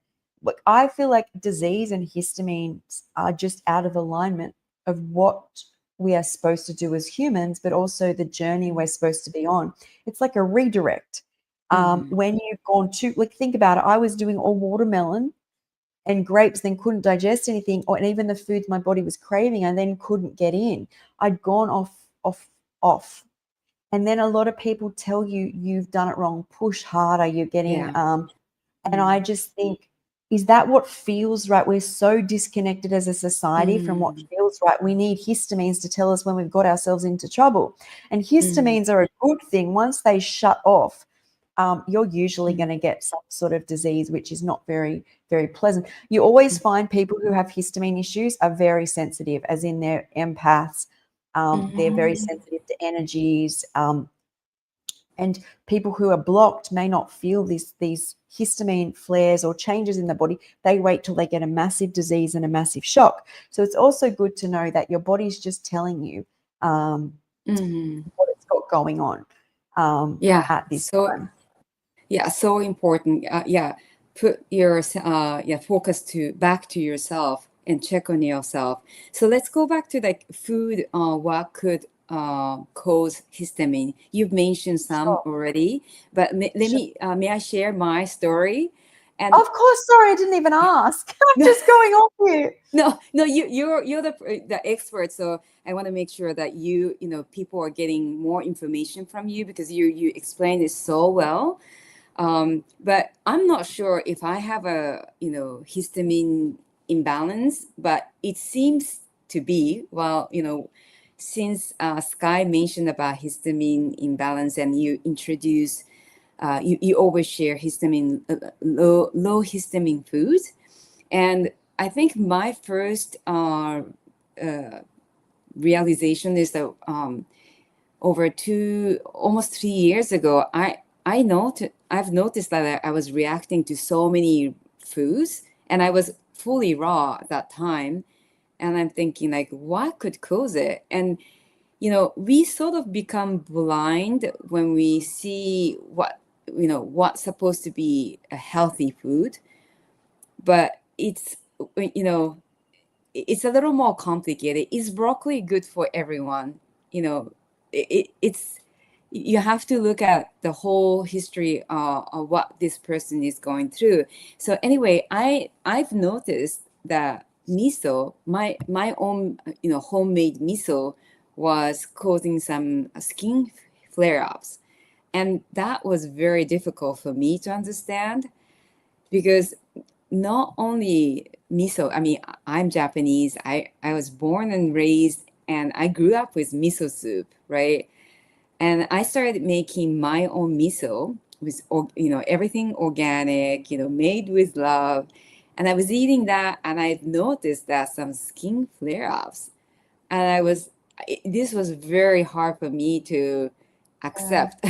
Look, I feel like disease and histamines are just out of alignment of what we are supposed to do as humans, but also the journey we're supposed to be on. It's like a redirect. When you've gone to, like, think about it. I was doing all watermelon and grapes, then couldn't digest anything, and even the foods my body was craving, I then couldn't get in. I'd gone off. And then a lot of people tell you you've done it wrong, push harder, you're getting Yeah. and I just think, is that what feels right? We're so disconnected as a society from what feels right. We need histamines to tell us when we've got ourselves into trouble. And histamines are a good thing. Once they shut off, you're usually going to get some sort of disease, which is not very, very pleasant. You always find people who have histamine issues are very sensitive, as in they're empaths. They're very sensitive to energies. And people who are blocked may not feel these histamine flares or changes in the body. They wait till they get a massive disease and a massive shock. So it's also good to know that your body's just telling you what it's got going on Yeah. at this So time. yeah, so important. Put your focus back to yourself and check on yourself. So let's go back to like food. What could cause histamine? You've mentioned some Sure. already, but may I share my story? And Of course, sorry, I didn't even ask. I'm just going off here. no, you're the expert, so I want to make sure that people are getting more information from you because you explained it so well. But I'm not sure if I have a histamine imbalance, but it seems to be, well, since Sky mentioned about histamine imbalance and you introduce you always share histamine low histamine foods. And I think my first realization is that over almost 3 years ago, I've noticed that I was reacting to so many foods, and I was fully raw at that time. And I'm thinking like, what could cause it? And we sort of become blind when we see what's supposed to be a healthy food, but it's a little more complicated. Is broccoli good for everyone? It's you have to look at the whole history of what this person is going through. So anyway, I've noticed that miso, my own homemade miso, was causing some skin flare-ups, and that was very difficult for me to understand because not only miso, I mean, I'm Japanese. I was born and raised, and I grew up with miso soup, right? And I started making my own miso with, everything organic, made with love. And I was eating that, and I noticed that some skin flare-ups. And this was very hard for me to accept,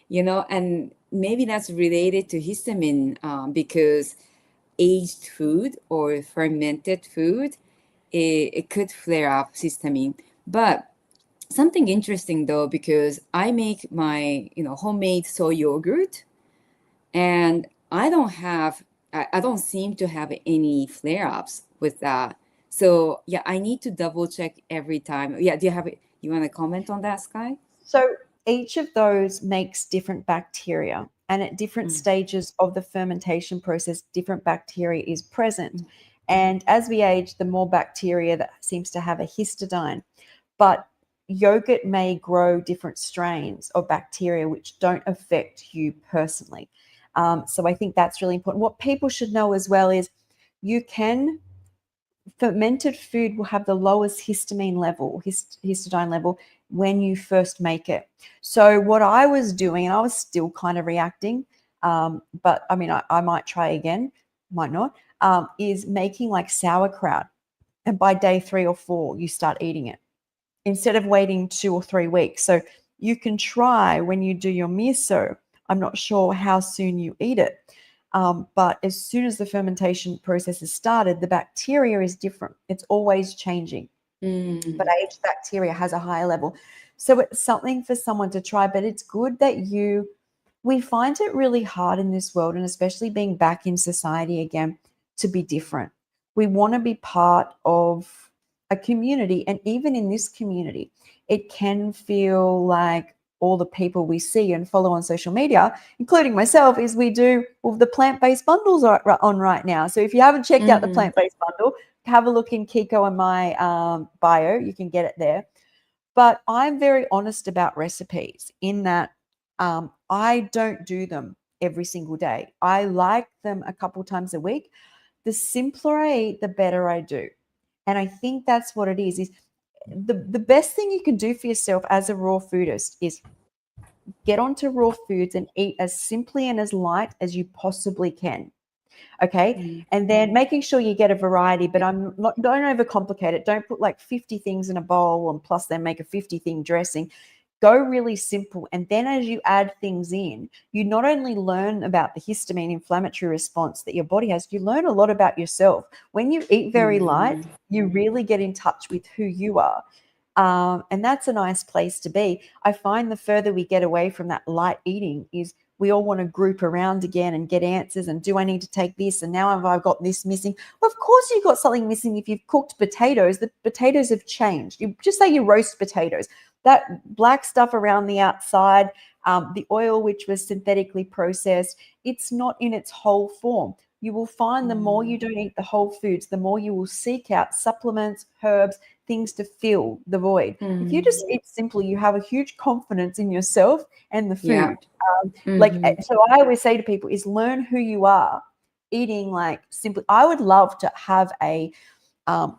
and maybe that's related to histamine because aged food or fermented food, it could flare up histamine. But something interesting though, because I make my homemade soy yogurt, and I don't seem to have any flare ups with that. So yeah, I need to double check every time. Yeah, you want to comment on that, Sky? So each of those makes different bacteria, and at different stages of the fermentation process, different bacteria is present. And as we age, the more bacteria that seems to have a histidine. But yogurt may grow different strains of bacteria which don't affect you personally. So I think that's really important. What people should know as well is fermented food will have the lowest histamine level, histidine level, when you first make it. So what I was doing, and I was still kind of reacting, but I mean, I might try again, might not, is making like sauerkraut. And by day 3 or 4, you start eating it instead of waiting 2 or 3 weeks. So you can try when you do your miso. I'm not sure how soon you eat it. But as soon as the fermentation process is started, the bacteria is different. It's always changing. But aged bacteria has a higher level. So it's something for someone to try, but it's good that we find it really hard in this world, and especially being back in society again, to be different. We want to be part of a community, and even in this community, it can feel like all the people we see and follow on social media, including myself, is we do the plant-based bundles are on right now. So if you haven't checked out the plant-based bundle, have a look in Kiko and my bio. You can get it there. But I'm very honest about recipes in that I don't do them every single day. I like them a couple times a week. The simpler I eat, the better I do. And I think that's what it is the best thing you can do for yourself as a raw foodist is get onto raw foods and eat as simply and as light as you possibly can. Okay. And then making sure you get a variety, but don't overcomplicate it. Don't put like 50 things in a bowl and plus then make a 50 thing dressing. go really simple. And then as you add things in, you not only learn about the histamine inflammatory response that your body has, you learn a lot about yourself. When you eat very light, you really get in touch with who you are. And that's a nice place to be. I find the further we get away from that light eating is we all want to group around again and get answers. And do I need to take this? And now have I got this missing? Well, of course you've got something missing. If you've cooked potatoes, the potatoes have changed. You just say you roast potatoes. That black stuff around the outside, the oil which was synthetically processed, it's not in its whole form. You will find the more you don't eat the whole foods, the more you will seek out supplements, herbs, things to fill the void. If you just eat simply, you have a huge confidence in yourself and the food. So I always say to people is learn who you are, eating like simply. I would love to have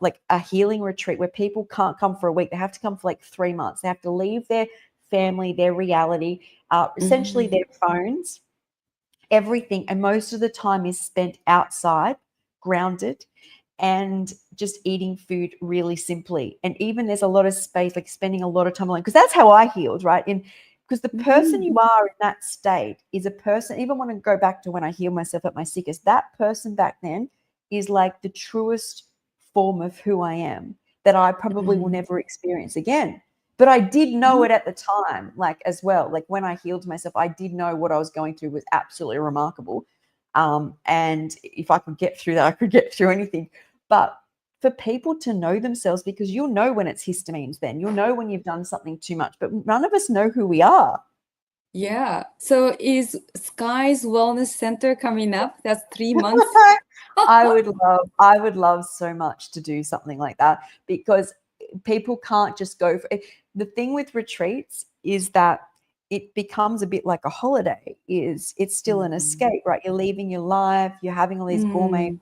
like a healing retreat where people can't come for a week. They have to come for like 3 months. They have to leave their family, their reality, essentially their phones, everything. And most of the time is spent outside, grounded, and just eating food really simply. And even there's a lot of space, like spending a lot of time alone, because that's how I healed, right? Because the person you are in that state is a person, even when I go back to when I healed myself at my sickest, that person back then is like the truest form of who I am that I probably will never experience again. But I did know it at the time, like as well. Like when I healed myself, I did know what I was going through was absolutely remarkable. And if I could get through that, I could get through anything. But for people to know themselves, because you'll know when it's histamines, then you'll know when you've done something too much, but none of us know who we are. Yeah. So is Sky's Wellness Center coming up? That's 3 months. I would love so much to do something like that, because people can't just go for it. The thing with retreats is that it becomes a bit like a holiday. It's still an escape, right? You're leaving your life, you're having all these gourmet food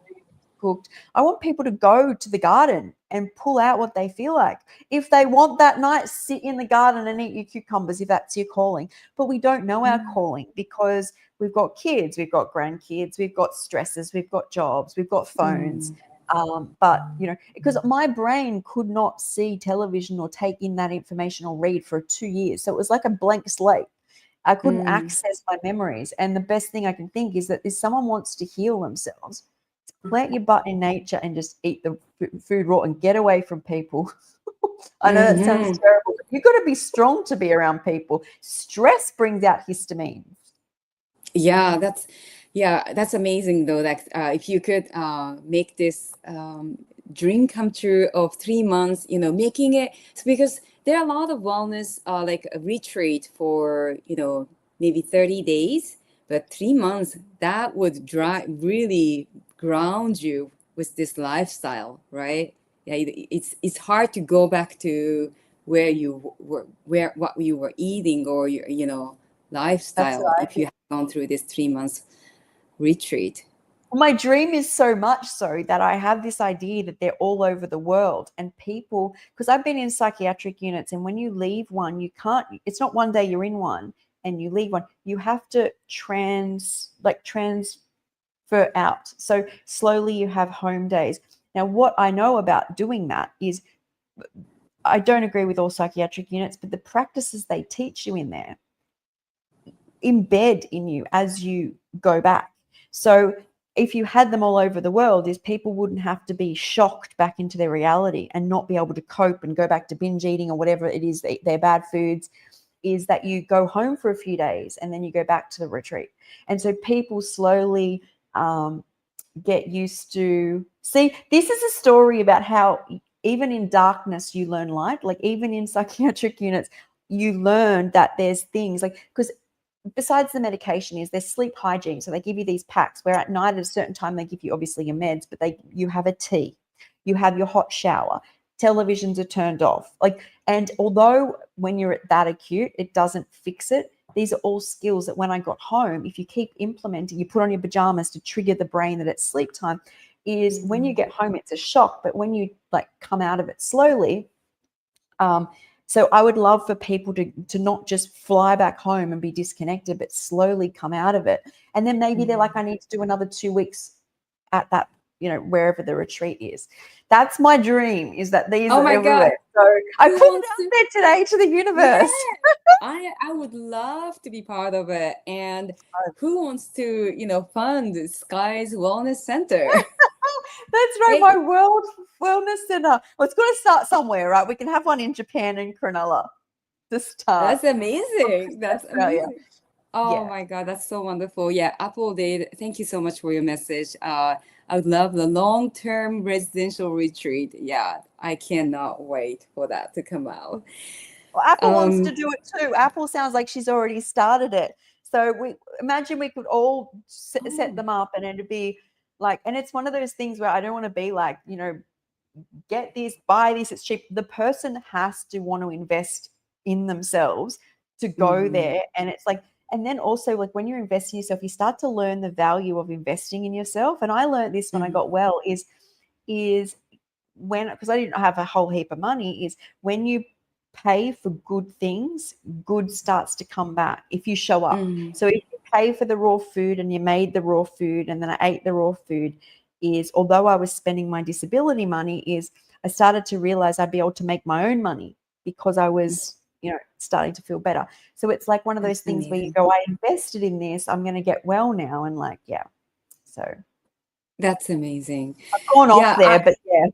cooked. I want people to go to the garden and pull out what they feel like. If they want that night, sit in the garden and eat your cucumbers if that's your calling. But we don't know our calling because we've got kids, we've got grandkids, we've got stresses, we've got jobs, we've got phones. But, because my brain could not see television or take in that information or read for 2 years. So it was like a blank slate. I couldn't access my memories. And the best thing I can think is that if someone wants to heal themselves, plant your butt in nature and just eat the food raw and get away from people. I know that sounds terrible, but you've got to be strong to be around people. Stress brings out histamine. Yeah, that's amazing though. That if you could make this dream come true of 3 months, making it because there are a lot of wellness like a retreat for maybe 30 days, but 3 months that would really ground you with this lifestyle, right? Yeah, it's hard to go back to where you were, what you were eating or your lifestyle if you have gone through this 3 months retreat. My dream is so much so that I have this idea that they're all over the world, and people, because I've been in psychiatric units, and when you leave one, you can't, it's not one day you're in one and you leave one, you have to transfer out. So slowly you have home days. Now, what I know about doing that is I don't agree with all psychiatric units, but the practices they teach you in there embed in you as you go back. So if you had them all over the world, is people wouldn't have to be shocked back into their reality and not be able to cope and go back to binge eating or whatever it is, their bad foods, is that you go home for a few days and then you go back to the retreat. And so people slowly get used to, see, this is a story about how even in darkness you learn light. Like even in psychiatric units, you learn that there's things like, because besides the medication is there's sleep hygiene. So they give you these packs where at night at a certain time they give you obviously your meds, but you have a tea, you have your hot shower, televisions are turned off. And although when you're at that acute, it doesn't fix it. These are all skills that when I got home, if you keep implementing, you put on your pajamas to trigger the brain that it's sleep time, is when you get home, it's a shock. But when you come out of it slowly, so I would love for people to not just fly back home and be disconnected, but slowly come out of it. And then maybe they're like, I need to do another 2 weeks at that, wherever the retreat is. That's my dream, is that these Oh are my God. everywhere. So I Who put it wants out to? there today to the universe. I would love to be part of it. And who wants to, fund Sky's Wellness Center? That's right, Hey, my world wellness center. Well, it's got to start somewhere, right? We can have one in Japan and Cronulla to start. that's amazing. That's Australia. amazing. Oh Yeah. my God, that's so wonderful. Yeah, Apple Day, thank you so much for your message. I would love the long-term residential retreat. Yeah, I cannot wait for that to come out. Well, Apple wants to Um, do it too. Apple sounds like she's already started it. So we imagine we could all set oh, them up, and it'd be like, and it's one of those things where I don't want to be like, get this, buy this, it's cheap. The person has to want to invest in themselves to go mhm, there. And it's like, and then also like when you're investing in yourself, you start to learn the value of investing in yourself. And I learned this when I mhm, got well is when, because I didn't have a whole heap of money, is when you pay for good things, good starts to come back if you show up. mhm, So if you pay for the raw food and you made the raw food and then I ate the raw food, is although I was spending my disability money, is I started to realize I'd be able to make my own money because I mhm. was, starting to feel better. So it's like one of those That's things where you amazing. go, I invested in this, I'm going to get well now. And like, yeah. So That's amazing. I've gone off Yeah, there, but yeah.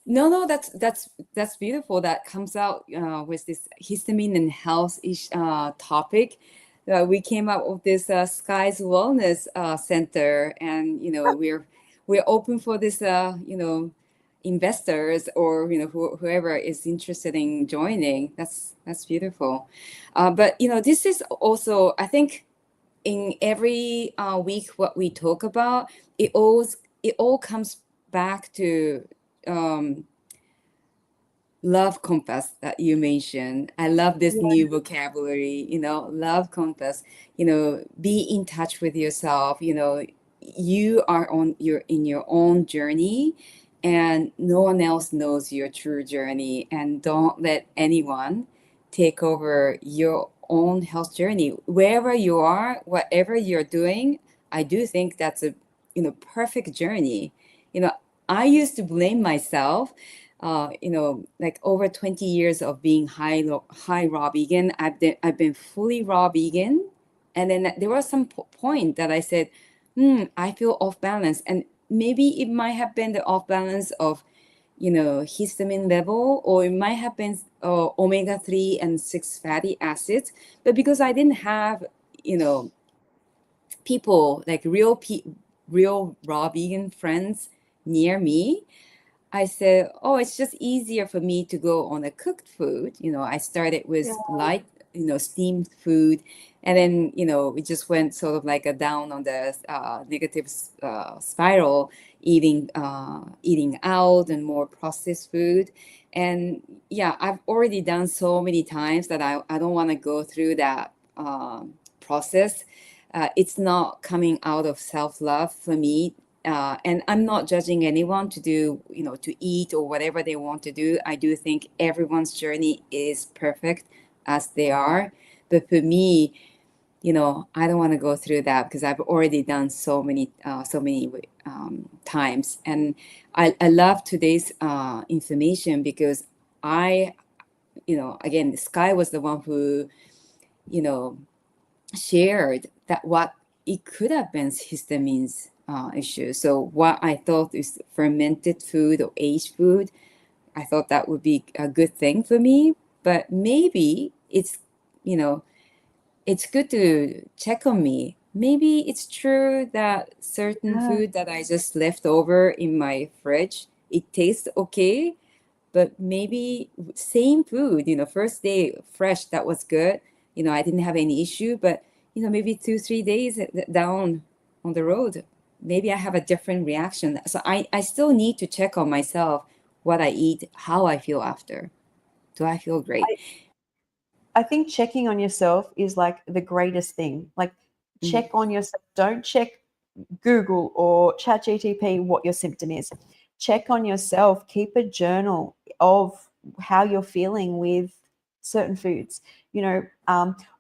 no, that's beautiful. That comes out with this histamine and health topic. We came up with this Skies Wellness Center, and we're open for this investors or whoever is interested in joining. That's beautiful. But this is also, I think, in every week what we talk about, it all comes back to um, love compass that you mentioned. I love this new vocabulary, love compass, be in touch with yourself, you are in your own journey, and no one else knows your true journey, and don't let anyone take over your own health journey. Wherever you are, whatever you're doing, I do think that's a perfect journey. you know I used to blame myself, like over 20 years of being high raw vegan. I've been fully raw vegan, and then there was some point that I said, I feel off balance, and maybe it might have been the off balance of histamine level, or it might have been omega 3 and 6 fatty acids. But because I didn't have you know people like real raw vegan friends near me, I said, oh, it's just easier for me to go on a cooked food. I started Yeah. with light, steamed food. And then, we just went sort of like a down on the negative spiral, eating out and more processed food. And yeah, I've already done so many times that I don't want to go through that process. It's not coming out of self-love for me, and I'm not judging anyone to do, to eat or whatever they want to do. I do think everyone's journey is perfect as they are. But for me, I don't want to go through that because I've already done so many times. And I love today's information because again, Sky was the one who, you know, shared that what it could have been histamine's issue. So what I thought is fermented food or aged food, I thought that would be a good thing for me. But maybe you know, it's good to check on me. Maybe it's true that certain Yeah. food that I just left over in my fridge, it tastes okay, but maybe same food, first day fresh, that was good. I didn't have any issue, but maybe 2 3 days down on the road, maybe I have a different reaction. So I still need to check on myself, what I eat, how I feel after. Do I feel great? I think checking on yourself is like the greatest thing. Like, Mhm. check on yourself. Don't check Google or ChatGTP what your symptom is. Check on yourself. Keep a journal of how you're feeling with certain foods.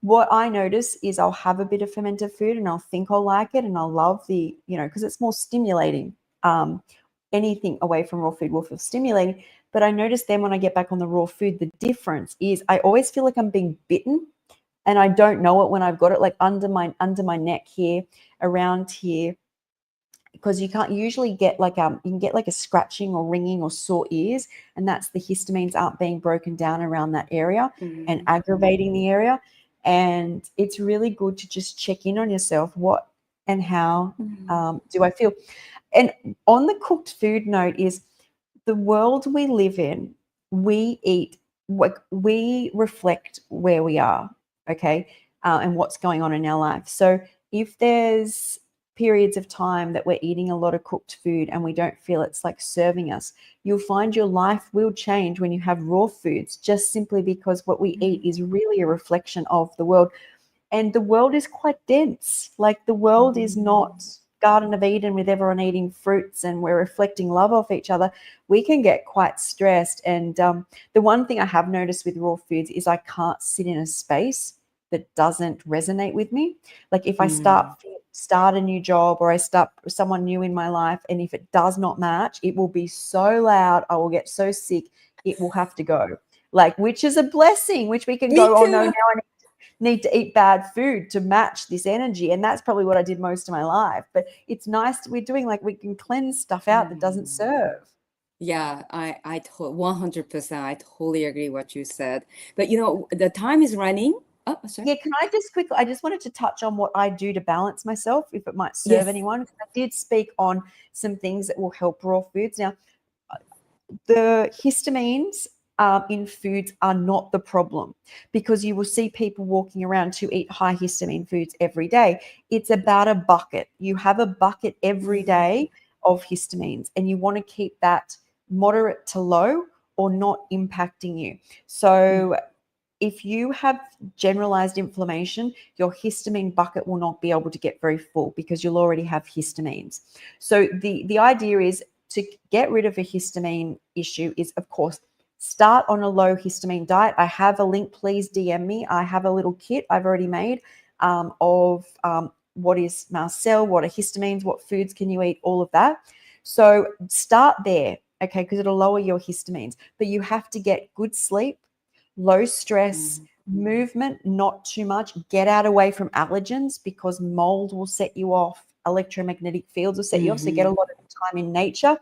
What I notice is I'll have a bit of fermented food and I'll think I'll like it and I'll love because it's more stimulating. anything away from raw food will feel stimulating. But I notice then when I get back on the raw food, the difference is I always feel like I'm being bitten, and I don't know it when I've got it, like under my neck here, around here, because you can't usually get like you can get like a scratching or ringing or sore ears, and that's the histamines aren't being broken down around that area and aggravating the area. And it's really good to just check in on yourself. What and how do I feel? And on the cooked food note is the world we live in, we eat, we reflect where we are, okay, and what's going on in our life. So if there's periods of time that we're eating a lot of cooked food and we don't feel it's like serving us, you'll find your life will change when you have raw foods, just simply because what we eat is really a reflection of the world. And the world is quite dense. Like the world is not Garden of Eden with everyone eating fruits and we're reflecting love off each other. We can get quite stressed. And the one thing I have noticed with raw foods is I can't sit in a space that doesn't resonate with me. Like if I start a new job or I start someone new in my life, and if it does not match, it will be so loud. I will get so sick. It will have to go. Like, which is a blessing, which we can Me go, oh no, too. now I need to eat bad food to match this energy. And that's probably what I did most of my life. But it's nice we're doing, like, we can cleanse stuff out that doesn't serve. Yeah, I 100%. I totally agree what you said. But you know, the time is running. Oh, sorry. Yeah, can I just quickly, I just wanted to touch on what I do to balance myself, if it might serve Yes. anyone. I did speak on some things that will help raw foods. Now, the histamines in foods are not the problem, because you will see people walking around to eat high histamine foods every day. It's about a bucket. You have a bucket every day of histamines, and you want to keep that moderate to low or not impacting you. So if you have generalized inflammation, your histamine bucket will not be able to get very full because you'll already have histamines. So the idea is to get rid of a histamine issue is, of course, start on a low histamine diet. I have a link, please DM me. I have a little kit I've already made of what is mast cell, what are histamines, what foods can you eat, all of that. So start there, okay, because it'll lower your histamines. But you have to get good sleep, low stress, movement, not too much. Get out away from allergens, because mold will set you off. Electromagnetic fields will set you off. So get a lot of time in nature.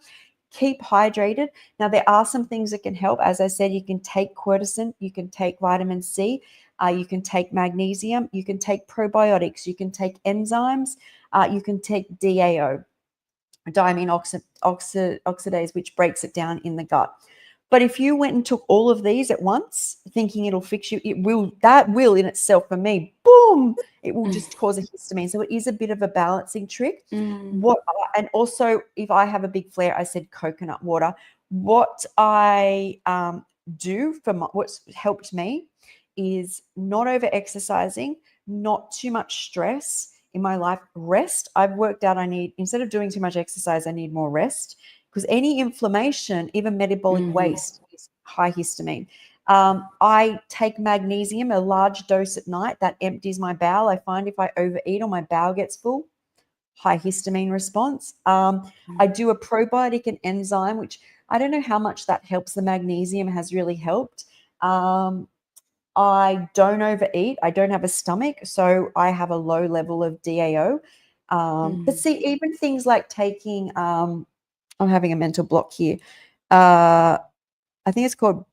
Keep hydrated. Now, there are some things that can help. As I said, you can take quercetin, you can take vitamin C, you can take magnesium, you can take probiotics, you can take enzymes, you can take DAO, diamine oxidase, which breaks it down in the gut. But if you went and took all of these at once, thinking it'll fix you, that will in itself, for me, boom, it will just cause a histamine. So it is a bit of a balancing trick. And also, if I have a big flare, I said coconut water. What I do for what's helped me is not over exercising, not too much stress in my life. Rest. I've worked out I need, instead of doing too much exercise, I need more rest, because any inflammation, even metabolic waste, is high histamine. I take magnesium, a large dose at night. That empties my bowel. I find if I overeat or my bowel gets full, high histamine response. I do a probiotic and enzyme, which I don't know how much that helps. The magnesium has really helped. I don't overeat. I don't have a stomach, so I have a low level of DAO. But see, even things like taking, I'm having a mental block here. I think it's called,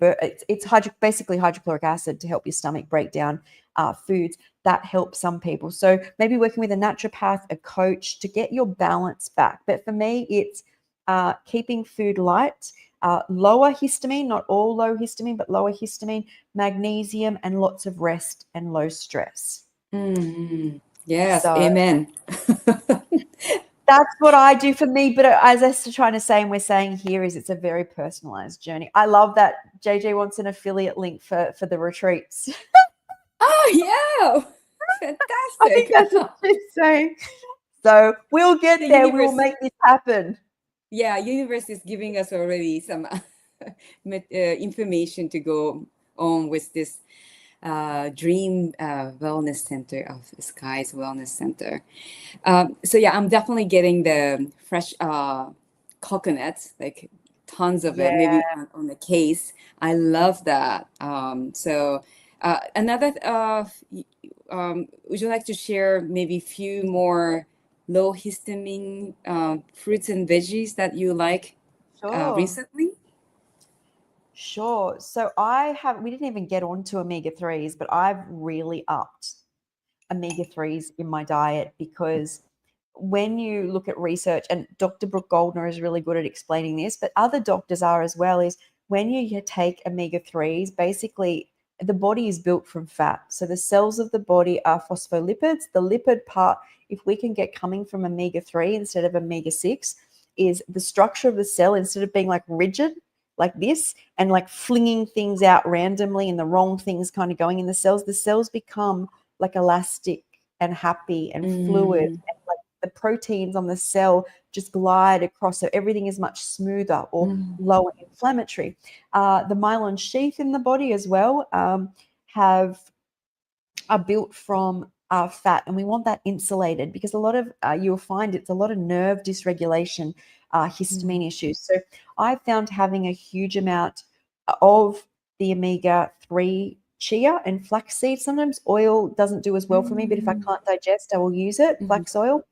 it's basically hydrochloric acid to help your stomach break down foods. That helps some people. So maybe working with a naturopath, a coach, to get your balance back. But for me, it's keeping food light, lower histamine, not all low histamine, but lower histamine, magnesium, and lots of rest and low stress. Yes, So amen. that's what I do for me. But as I'm trying to say, and we're saying here, is it's a very personalized journey. I love that JJ wants an affiliate link for the retreats. Oh, yeah. I think Fantastic. that's what she's saying. So we'll get The there. We will universe, make this happen. yeah, universe is giving us already some information to go on with this. dream wellness center of Sky's Wellness Center. So yeah, I'm definitely getting the fresh coconuts, like tons of it, Yeah, maybe on the case. I love that. So another, would you like to share maybe few more low histamine fruits and veggies that you like sure. recently? Sure. So we didn't even get onto omega-3s, but I've really upped omega-3s in my diet because when you look at research, and Dr. Brooke Goldner is really good at explaining this, but other doctors are as well, is when you take omega-3s, basically the body is built from fat. So the cells of the body are phospholipids. The lipid part, if we can get coming from omega-3 instead of omega-6, is the structure of the cell, instead of being like rigid like this and like flinging things out randomly and the wrong things kind of going in the cells become like elastic and happy and fluid, Mm, and like the proteins on the cell just glide across, so everything is much smoother or mm, lower inflammatory. The myelin sheath in the body as well have are built from fat, and we want that insulated because a lot of you'll find it's a lot of nerve dysregulation, mm, histamine issues. So I found having a huge amount of the omega-3 chia and flaxseed. Sometimes oil doesn't do as well for me, but if I mm, can't digest, I will use it, mhm, flax oil.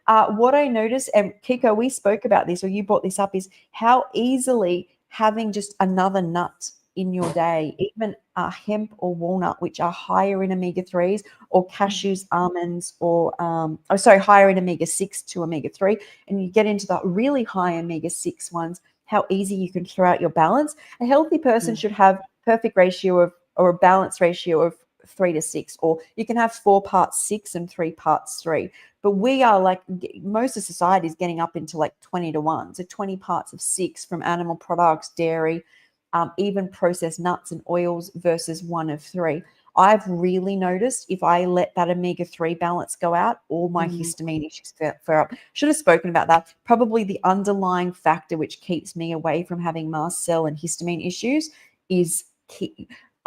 What I noticed, and Kiko, we spoke about this, or you brought this up, is how easily having just another nut in your day, even hemp or walnut, which are higher in omega-3s, or mm, cashews, almonds, or higher in omega-6 to omega-3, and you get into the really high omega-6 ones, how easy you can throw out your balance. A healthy person mm, should have perfect ratio of, or a balanced ratio of 3 to 6, or you can have 4 parts 6 and 3 parts 3. But we are like, most of society is getting up into like 20 to 1. So 20 parts of 6 from animal products, dairy, even processed nuts and oils versus 1 of 3. I've really noticed if I let that omega-3 balance go out, all my mm, histamine issues flare up. Should have spoken about that. Probably the underlying factor which keeps me away from having mast cell and histamine issues is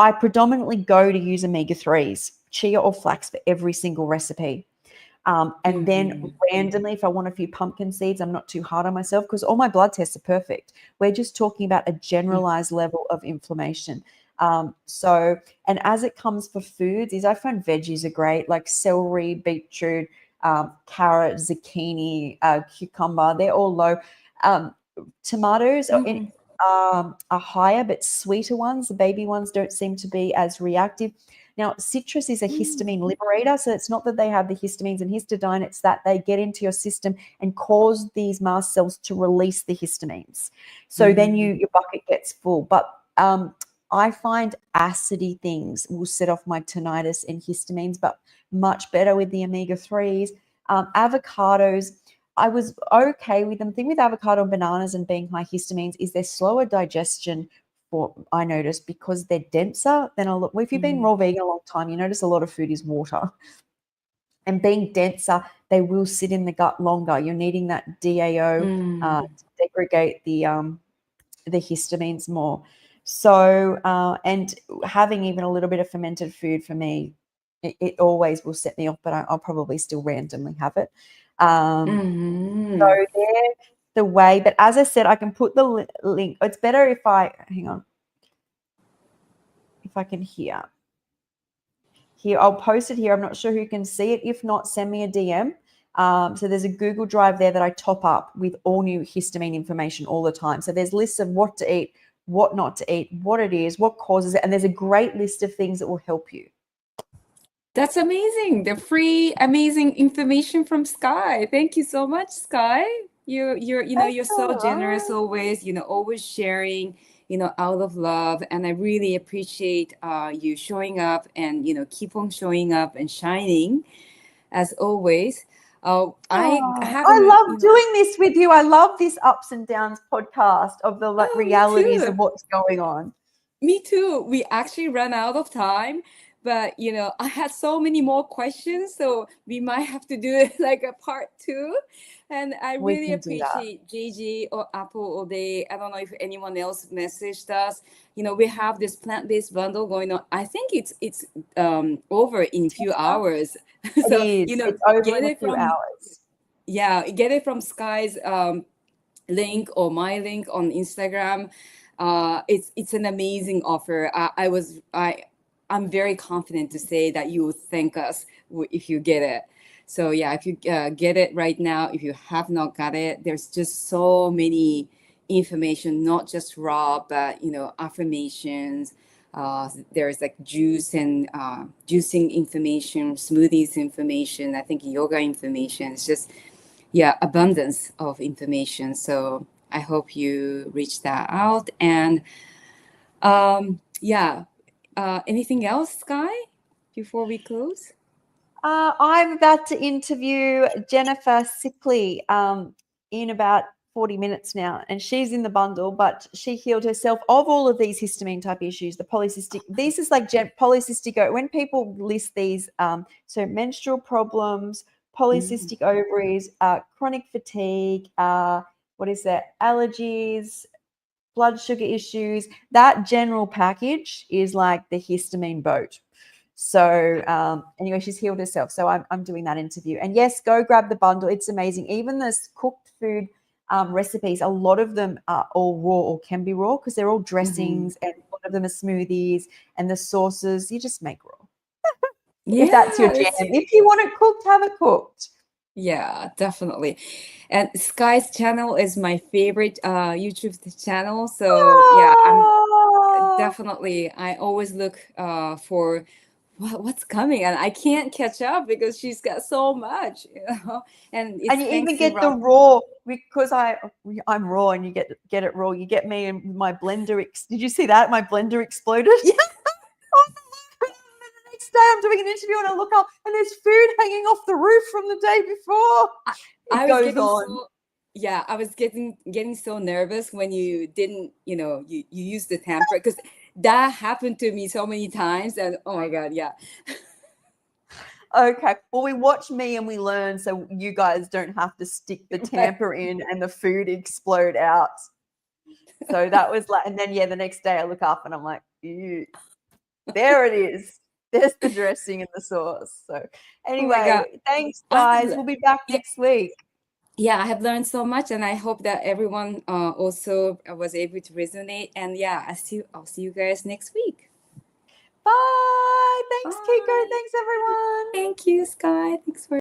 I predominantly go to use omega-3s, chia or flax, for every single recipe. And then mhm, randomly, if I want a few pumpkin seeds, I'm not too hard on myself because all my blood tests are perfect. We're just talking about a mm, generalized level of inflammation. And as it comes for foods, is I find veggies are great, like celery, beetroot, carrot, zucchini, cucumber. They're all low. Tomatoes mhm, are higher, but sweeter ones. The baby ones don't seem to be as reactive. Now, citrus is a mm, histamine liberator. So it's not that they have the histamines and histidine, it's that they get into your system and cause these mast cells to release the histamines. So then mm, your bucket gets full. But I find acidy things will set off my tinnitus and histamines, but much better with the omega-3s. Avocados, I was okay with them. The thing with avocado and bananas and being high histamines is they're slower digestion, for I noticed, because they're denser than a lot. Well, if you've been mm, raw vegan a long time, you notice a lot of food is water. And being denser, they will sit in the gut longer. You're needing that DAO mm. to segregate the histamines more. So, and having even a little bit of fermented food for me, it always will set me off, but I'll probably still randomly have it. So Mhm. they're the way. But as I said, I can put the link. It's better if I hang on, if I can hear. Here, I'll post it here. I'm not sure who can see it. If not, send me a DM. So there's a Google Drive there that I top up with all new histamine information all the time. So there's lists of what to eat, what not to eat, what it is, what causes it, and there's a great list of things that will help you. That's amazing. The free, amazing information from Sky. Thank you so much, Sky. You're That's so all generous right. always, always sharing, out of love. And I really appreciate you showing up and, keep on showing up and shining as always. I Oh, I haven't, love doing this with you. I love this ups and downs podcast of the oh, me realities too. of what's going on. Me too. We actually ran out of time, But I had so many more questions, so we might have to do it like a part two. And I We really can do that. appreciate Gigi or Apple all day. I don't know if anyone else messaged us. We have this plant-based bundle going on. I think it's over in few hours. It So is. It's over get in a it few from hours. get it from Sky's link or my link on Instagram. It's an amazing offer. I'm very confident to say that you will thank us if you get it. So yeah, if you get it right now, if you have not got it, there's just so many information, not just raw, but affirmations. There's like juice and juicing information, smoothies information. I think yoga information. It's just abundance of information. So I hope you reach that out. And anything else, Sky, before we close? I'm about to interview Jennifer Sickley in about 40 minutes now, and she's in the bundle, but she healed herself of all of these histamine type issues, the polycystic. This is like polycystic. When people list these, so menstrual problems, polycystic ovaries, chronic fatigue, what is that? Allergies, blood sugar issues. That general package is like the histamine boat. So anyway, she's healed herself. So I'm doing that interview. And yes, go grab the bundle. It's amazing. Even this cooked food recipes, a lot of them are all raw or can be raw because they're all dressings, and a lot of them are smoothies, and the sauces you just make raw. If that's your jam. If you want it cooked, have it cooked. Yeah, definitely. And Sky's channel is my favorite YouTube channel. So yeah, I'm definitely, I always look for what's coming, and I can't catch up because she's got so much, and it's And you thanks even to get the raw because I'm raw, and you get it raw. You get me and my blender. Did you see that? My blender exploded. Yeah. The next day I'm doing an interview and I look up and there's food hanging off the roof from the day before. I It was goes getting on. I was getting so nervous when you didn't, you used the tamper, because that happened to me so many times, and oh my God, yeah. Okay. Well, we watch me and we learn so you guys don't have to stick the tamper in and the food explode out. So that was like, and then the next day I look up and I'm like, ew, there it is. There's the dressing and the sauce. So Oh my God. anyway, thanks guys. We'll be back Yeah, next week. yeah, I have learned so much, and I hope that everyone also was able to resonate. And yeah, I'll see you guys next week. Bye. Thanks, Kiko. Bye. Thanks, everyone. Thank you, Sky. Thanks for